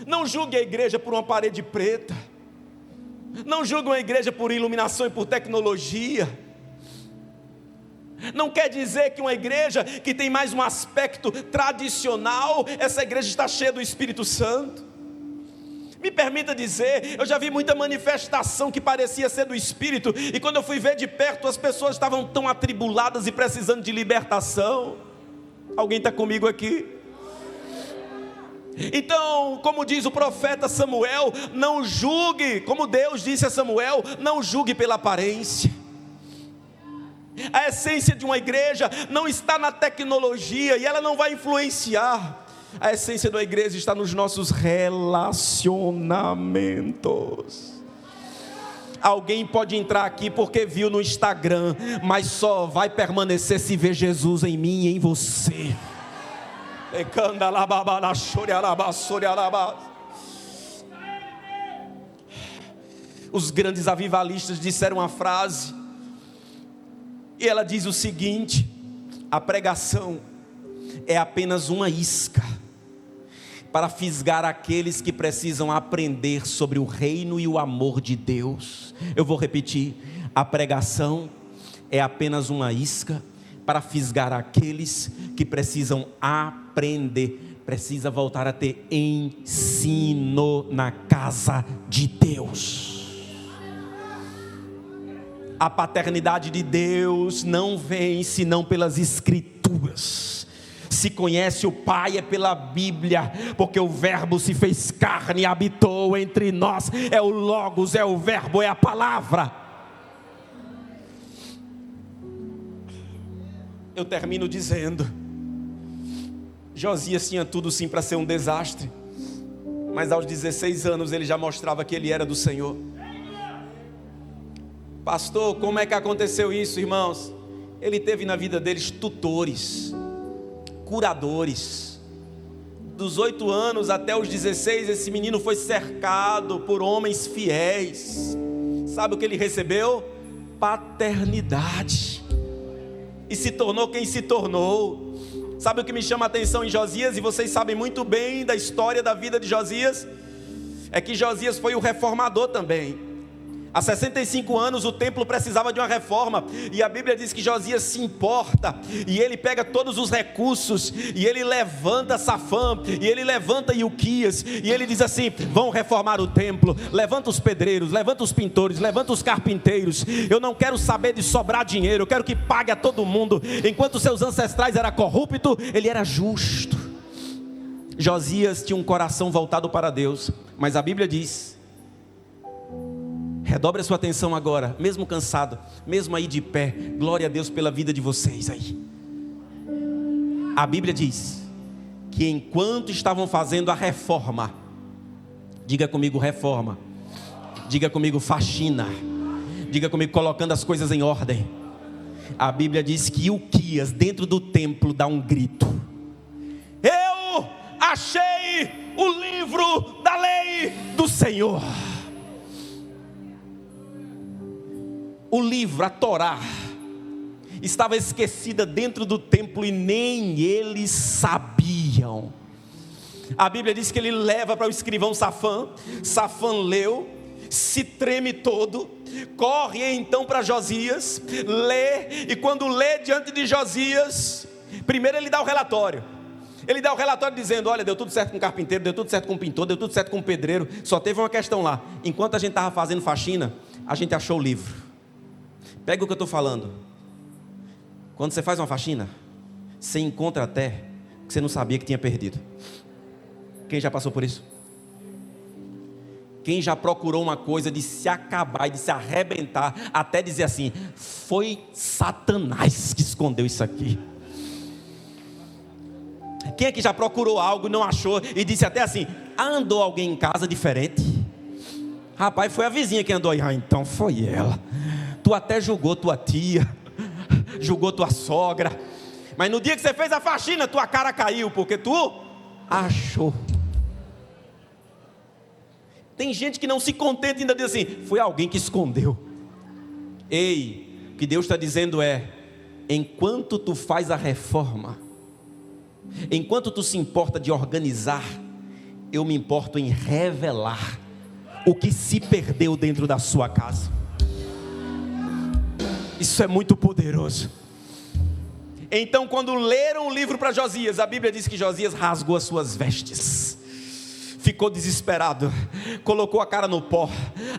não julgue a igreja por uma parede preta, não julgue a igreja por iluminação e por tecnologia. Não quer dizer que uma igreja que tem mais um aspecto tradicional, essa igreja está cheia do Espírito Santo. Me permita dizer, eu já vi muita manifestação que parecia ser do Espírito, e quando eu fui ver de perto, as pessoas estavam tão atribuladas e precisando de libertação. Alguém está comigo aqui? Então, como diz o profeta Samuel, não julgue, como Deus disse a Samuel, não julgue pela aparência. A essência de uma igreja não está na tecnologia, e ela não vai influenciar. A essência da igreja está nos nossos relacionamentos. Alguém pode entrar aqui porque viu no Instagram, mas só vai permanecer se ver Jesus em mim e em você. Os grandes avivalistas disseram uma frase, e ela diz o seguinte: a pregação é apenas uma isca para fisgar aqueles que precisam aprender sobre o reino e o amor de Deus. Eu vou repetir: a pregação é apenas uma isca para fisgar aqueles que precisam aprender, precisa voltar a ter ensino na casa de Deus. A paternidade de Deus não vem senão pelas Escrituras. Se conhece o Pai é pela Bíblia, porque o Verbo se fez carne e habitou entre nós. É o Logos, é o Verbo, é a palavra. Eu termino dizendo: Josias tinha tudo sim para ser um desastre, mas aos 16 anos ele já mostrava que ele era do Senhor. Pastor, como é que aconteceu isso, irmãos? Ele teve na vida deles tutores, curadores. Dos 8 anos até os 16, esse menino foi cercado por homens fiéis. Sabe o que ele recebeu? Paternidade. E se tornou quem se tornou. Sabe o que me chama a atenção em Josias? E vocês sabem muito bem da história da vida de Josias. É que Josias foi o reformador também. Há 65 anos o templo precisava de uma reforma, e a Bíblia diz que Josias se importa, e ele pega todos os recursos, e ele levanta Safã, e ele levanta Ilquias, e ele diz assim: vão reformar o templo, levanta os pedreiros, levanta os pintores, levanta os carpinteiros. Eu não quero saber de sobrar dinheiro, eu quero que pague a todo mundo. Enquanto seus ancestrais eram corruptos, ele era justo. Josias tinha um coração voltado para Deus, mas a Bíblia diz, redobre a sua atenção agora, mesmo cansado, mesmo aí de pé, glória a Deus pela vida de vocês aí. A Bíblia diz que enquanto estavam fazendo a reforma, diga comigo reforma, diga comigo faxina, diga comigo colocando as coisas em ordem, a Bíblia diz que Ilquias dentro do templo dá um grito: eu achei o livro da lei do Senhor. O livro, a Torá, estava esquecida dentro do templo e nem eles sabiam. A Bíblia diz que ele leva para o escrivão Safã. Safã leu, se treme todo, corre então para Josias, lê, e quando lê diante de Josias, primeiro ele dá o relatório. Ele dá o relatório dizendo: olha, deu tudo certo com o carpinteiro, deu tudo certo com o pintor, deu tudo certo com o pedreiro, só teve uma questão lá. Enquanto a gente estava fazendo faxina, a gente achou o livro. Pega o que eu estou falando. Quando você faz uma faxina, você encontra até que você não sabia que tinha perdido. Quem já passou por isso? Quem já procurou uma coisa de se acabar e de se arrebentar, até dizer assim: foi Satanás que escondeu isso aqui. Quem é que já procurou algo e não achou e disse até assim: andou alguém em casa diferente? Rapaz, foi a vizinha que andou aí. Ah, então foi ela. Tu até julgou tua tia, julgou tua sogra, mas no dia que você fez a faxina, tua cara caiu, porque tu achou. Tem gente que não se contenta e ainda diz assim: foi alguém que escondeu. Ei, o que Deus está dizendo é: enquanto tu faz a reforma, enquanto tu se importa de organizar, eu me importo em revelar o que se perdeu dentro da sua casa. Isso é muito poderoso. Então, quando leram o livro para Josias, a Bíblia diz que Josias rasgou as suas vestes, ficou desesperado, colocou a cara no pó.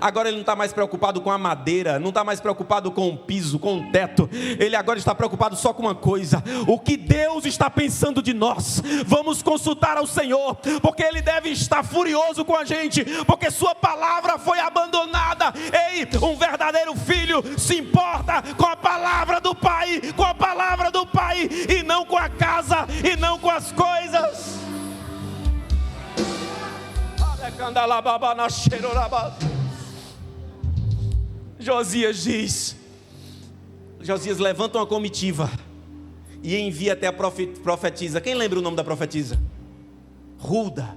Agora ele não está mais preocupado com a madeira, não está mais preocupado com o piso, com o teto. Ele agora está preocupado só com uma coisa: o que Deus está pensando de nós. Vamos consultar ao Senhor, porque Ele deve estar furioso com a gente, porque sua palavra foi abandonada. Ei, um verdadeiro filho se importa com a palavra do Pai, com a palavra do Pai, e não com a casa, e não com as coisas. Josias diz: Josias levanta uma comitiva e envia até a profetisa. Quem lembra o nome da profetisa? Hulda.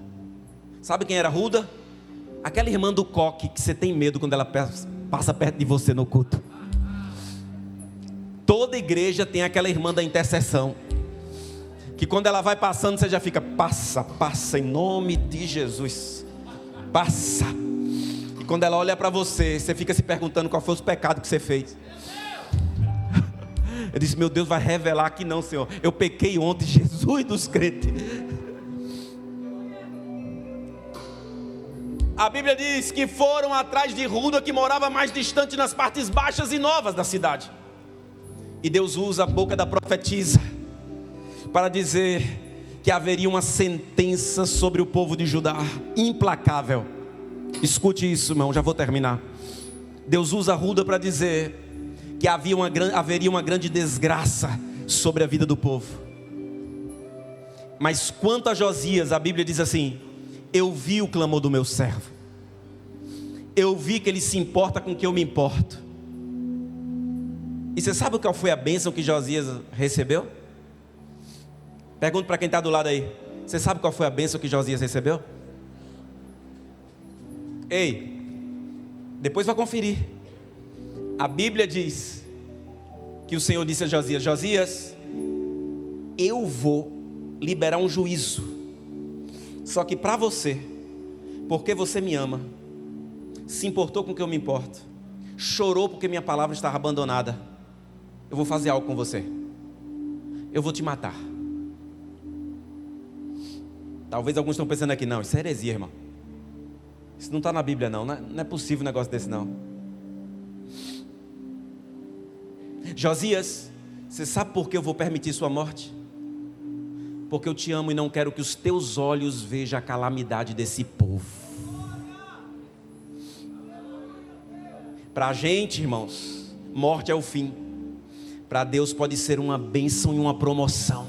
Sabe quem era Hulda? Aquela irmã do coque que você tem medo quando ela passa perto de você no culto. Toda igreja tem aquela irmã da intercessão, que quando ela vai passando você já fica: passa, passa em nome de Jesus, passa. E quando ela olha para você, você fica se perguntando qual foi os pecados que você fez. Eu disse: meu Deus vai revelar que não, Senhor, eu pequei ontem. Jesus dos crentes. A Bíblia diz que foram atrás de Hulda, que morava mais distante, nas partes baixas e novas da cidade. E Deus usa a boca da profetisa para dizer que haveria uma sentença sobre o povo de Judá, implacável. Escute isso, irmão, já vou terminar. Deus usa Hulda para dizer que haveria uma grande desgraça sobre a vida do povo. Mas quanto a Josias, a Bíblia diz assim: eu vi o clamor do meu servo, eu vi que ele se importa com o que eu me importo. E você sabe qual foi a bênção que Josias recebeu? Pergunto para quem está do lado aí: você sabe qual foi a bênção que Josias recebeu? Ei, depois vai conferir. A Bíblia diz que o Senhor disse a Josias: Josias, eu vou liberar um juízo, só que para você, porque você me ama, se importou com o que eu me importo, chorou porque minha palavra estava abandonada. Eu vou fazer algo com você. Eu vou te matar. Talvez alguns estão pensando aqui, não, isso é heresia, irmão. Isso não está na Bíblia, não. Não é possível um negócio desse, não. Josias, você sabe por que eu vou permitir sua morte? Porque eu te amo e não quero que os teus olhos vejam a calamidade desse povo. Para a gente, irmãos, morte é o fim. Para Deus pode ser uma bênção e uma promoção.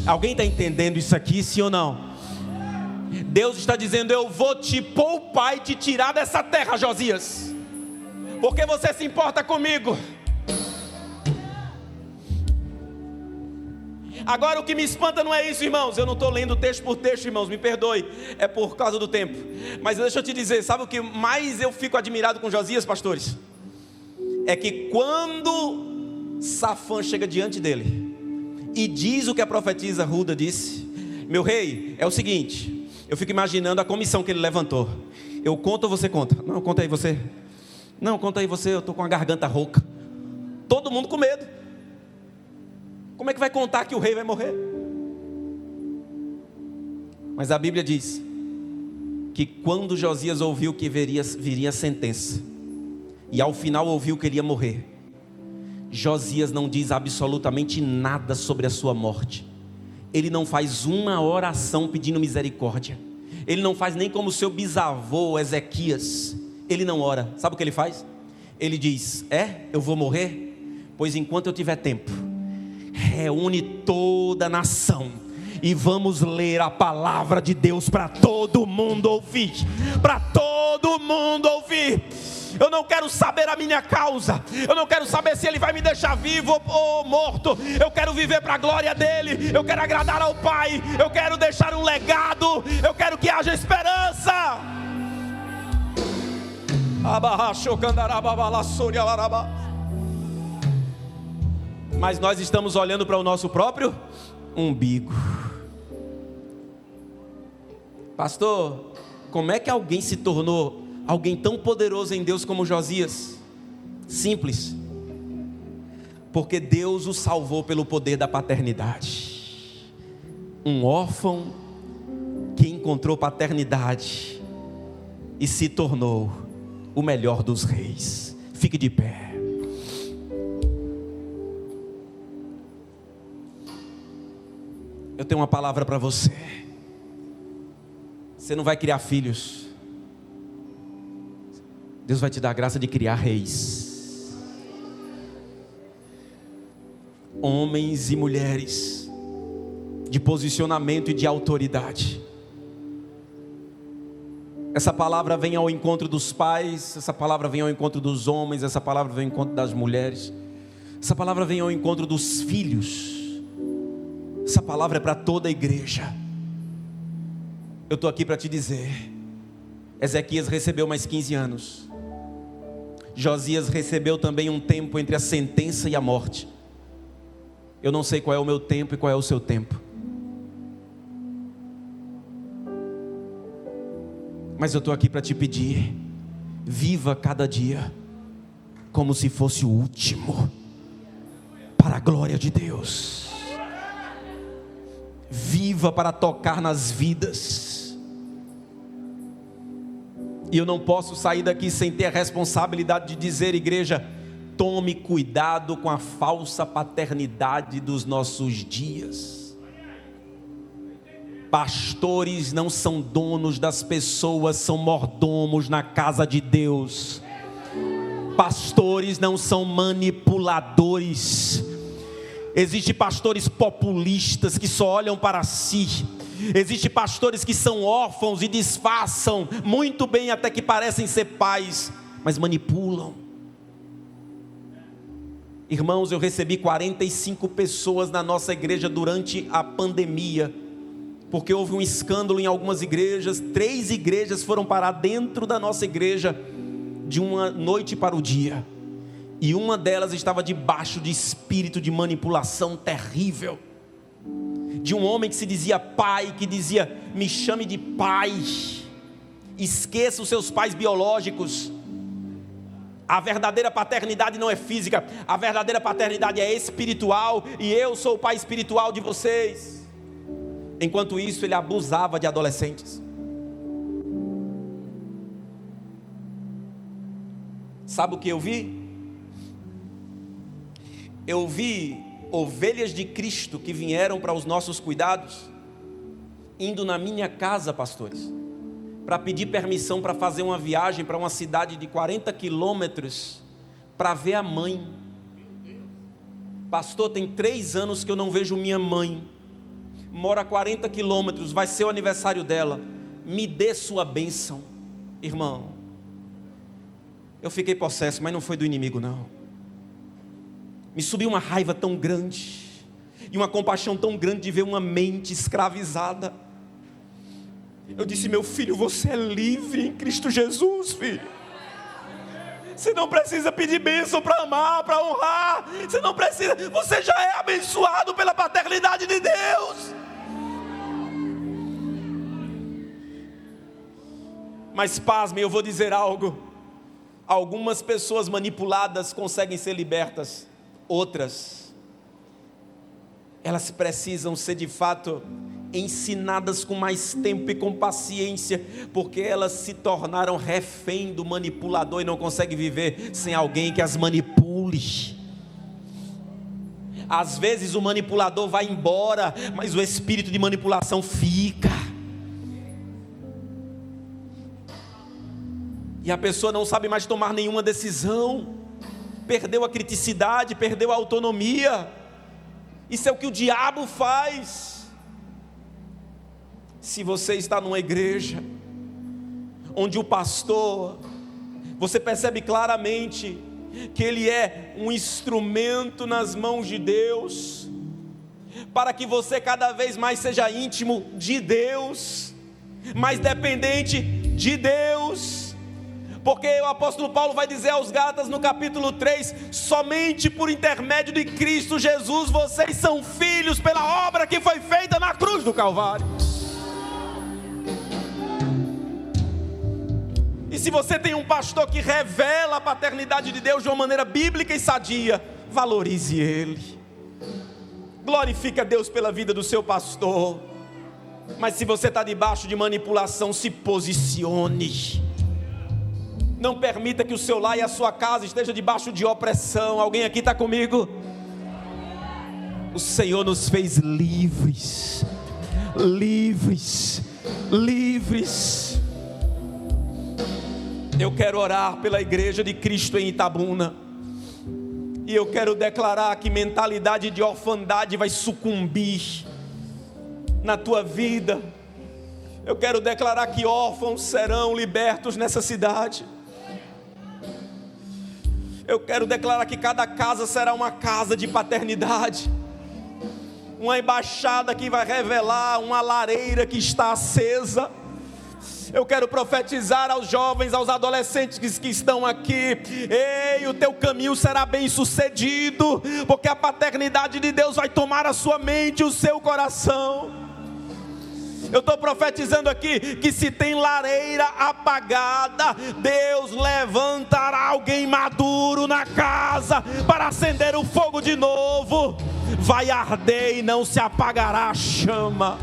Alguém está entendendo isso aqui, sim ou não? Deus está dizendo, eu vou te poupar e te tirar dessa terra, Josias, porque você se importa comigo. Agora o que me espanta não é isso, irmãos. Eu não estou lendo texto por texto, irmãos, me perdoe, é por causa do tempo. Mas deixa eu te dizer, sabe o que mais eu fico admirado com Josias, pastores? É que quando Safã chega diante dele e diz o que a profetisa Hulda disse: meu rei, é o seguinte, eu fico imaginando a comissão que ele levantou. Eu conto ou você conta? Não, conta aí você. Não, conta aí você, eu estou com a garganta rouca. Todo mundo com medo. Como é que vai contar que o rei vai morrer? Mas a Bíblia diz que quando Josias ouviu que viria a sentença, e ao final ouviu que ele ia morrer, Josias não diz absolutamente nada sobre a sua morte. Ele não faz uma oração pedindo misericórdia. Ele não faz nem como seu bisavô Ezequias. Ele não ora. Sabe o que ele faz? Ele diz, eu vou morrer? Pois enquanto eu tiver tempo, reúne toda a nação e vamos ler a palavra de Deus para todo mundo ouvir. Para todo mundo ouvir. Eu não quero saber a minha causa. Eu não quero saber se ele vai me deixar vivo ou morto. Eu quero viver para a glória dele. Eu quero agradar ao Pai. Eu quero deixar um legado. Eu quero que haja esperança. Mas nós estamos olhando para o nosso próprio umbigo. Pastor, como é que alguém se tornou alguém tão poderoso em Deus como Josias? Simples. Porque Deus o salvou pelo poder da paternidade. Um órfão que encontrou paternidade e se tornou o melhor dos reis. Fique de pé. Eu tenho uma palavra para você. Você não vai criar filhos. Deus vai te dar a graça de criar reis. Homens e mulheres de posicionamento e de autoridade. Essa palavra vem ao encontro dos pais, essa palavra vem ao encontro dos homens, essa palavra vem ao encontro das mulheres, essa palavra vem ao encontro dos filhos. Essa palavra é para toda a igreja. Eu estou aqui para te dizer, Ezequias recebeu mais 15 anos. Josias recebeu também um tempo entre a sentença e a morte. Eu não sei qual é o meu tempo e qual é o seu tempo. Mas eu estou aqui para te pedir, viva cada dia como se fosse o último, para a glória de Deus. Viva para tocar nas vidas. E eu não posso sair daqui sem ter a responsabilidade de dizer, igreja, tome cuidado com a falsa paternidade dos nossos dias. Pastores não são donos das pessoas, são mordomos na casa de Deus. Pastores não são manipuladores. Existem pastores populistas que só olham para si. Existem pastores que são órfãos e disfarçam muito bem, até que parecem ser pais, mas manipulam. Irmãos, eu recebi 45 pessoas na nossa igreja durante a pandemia, porque houve um escândalo em algumas igrejas. 3 igrejas foram parar dentro da nossa igreja de uma noite para o dia, e uma delas estava debaixo de espírito de manipulação terrível, de um homem que se dizia pai, que dizia, me chame de pai, esqueça os seus pais biológicos, A verdadeira paternidade não é física, a verdadeira paternidade é espiritual, e eu sou o pai espiritual de vocês. Enquanto isso, ele abusava de adolescentes. Sabe o que eu vi? Eu vi ovelhas de Cristo que vieram para os nossos cuidados, indo na minha casa, pastores, para pedir permissão para fazer uma viagem para uma cidade de 40 quilômetros, para ver a mãe. Pastor, tem 3 anos que eu não vejo minha mãe, mora a 40 quilômetros, vai ser o aniversário dela, me dê sua bênção. Irmão, eu fiquei possesso, mas não foi do inimigo não. Me subiu uma raiva tão grande, e uma compaixão tão grande de ver uma mente escravizada. Eu disse: meu filho, você é livre em Cristo Jesus, filho. Você não precisa pedir bênção para amar, para honrar. Você não precisa, você já é abençoado pela paternidade de Deus. Mas pasmem, eu vou dizer algo. Algumas pessoas manipuladas conseguem ser libertas. Outras, elas precisam ser de fato ensinadas com mais tempo e com paciência, porque elas se tornaram refém do manipulador e não conseguem viver sem alguém que as manipule. Às vezes o manipulador vai embora, mas o espírito de manipulação fica. E a pessoa não sabe mais tomar nenhuma decisão, perdeu a criticidade, perdeu a autonomia. Isso é o que o diabo faz. Se você está numa igreja onde o pastor, você percebe claramente que ele é um instrumento nas mãos de Deus, para que você cada vez mais seja íntimo de Deus, mais dependente de Deus. Porque o apóstolo Paulo vai dizer aos Gálatas no capítulo 3, somente por intermédio de Cristo Jesus vocês são filhos pela obra que foi feita na cruz do Calvário. E se você tem um pastor que revela a paternidade de Deus de uma maneira bíblica e sadia, valorize ele. Glorifique a Deus pela vida do seu pastor. Mas se você está debaixo de manipulação, se posicione. Não permita que o seu lar e a sua casa esteja debaixo de opressão. Alguém aqui está comigo? O Senhor nos fez livres. Livres. Livres. Eu quero orar pela igreja de Cristo em Itabuna. E eu quero declarar que mentalidade de orfandade vai sucumbir na tua vida. Eu quero declarar que órfãos serão libertos nessa cidade. Eu quero declarar que cada casa será uma casa de paternidade. Uma embaixada que vai revelar uma lareira que está acesa. Eu quero profetizar aos jovens, aos adolescentes que estão aqui: ei, o teu caminho será bem sucedido, porque a paternidade de Deus vai tomar a sua mente e o seu coração. Eu estou profetizando aqui que se tem lareira apagada, Deus levantará alguém maduro na casa para acender o fogo de novo. Vai arder e não se apagará a chama.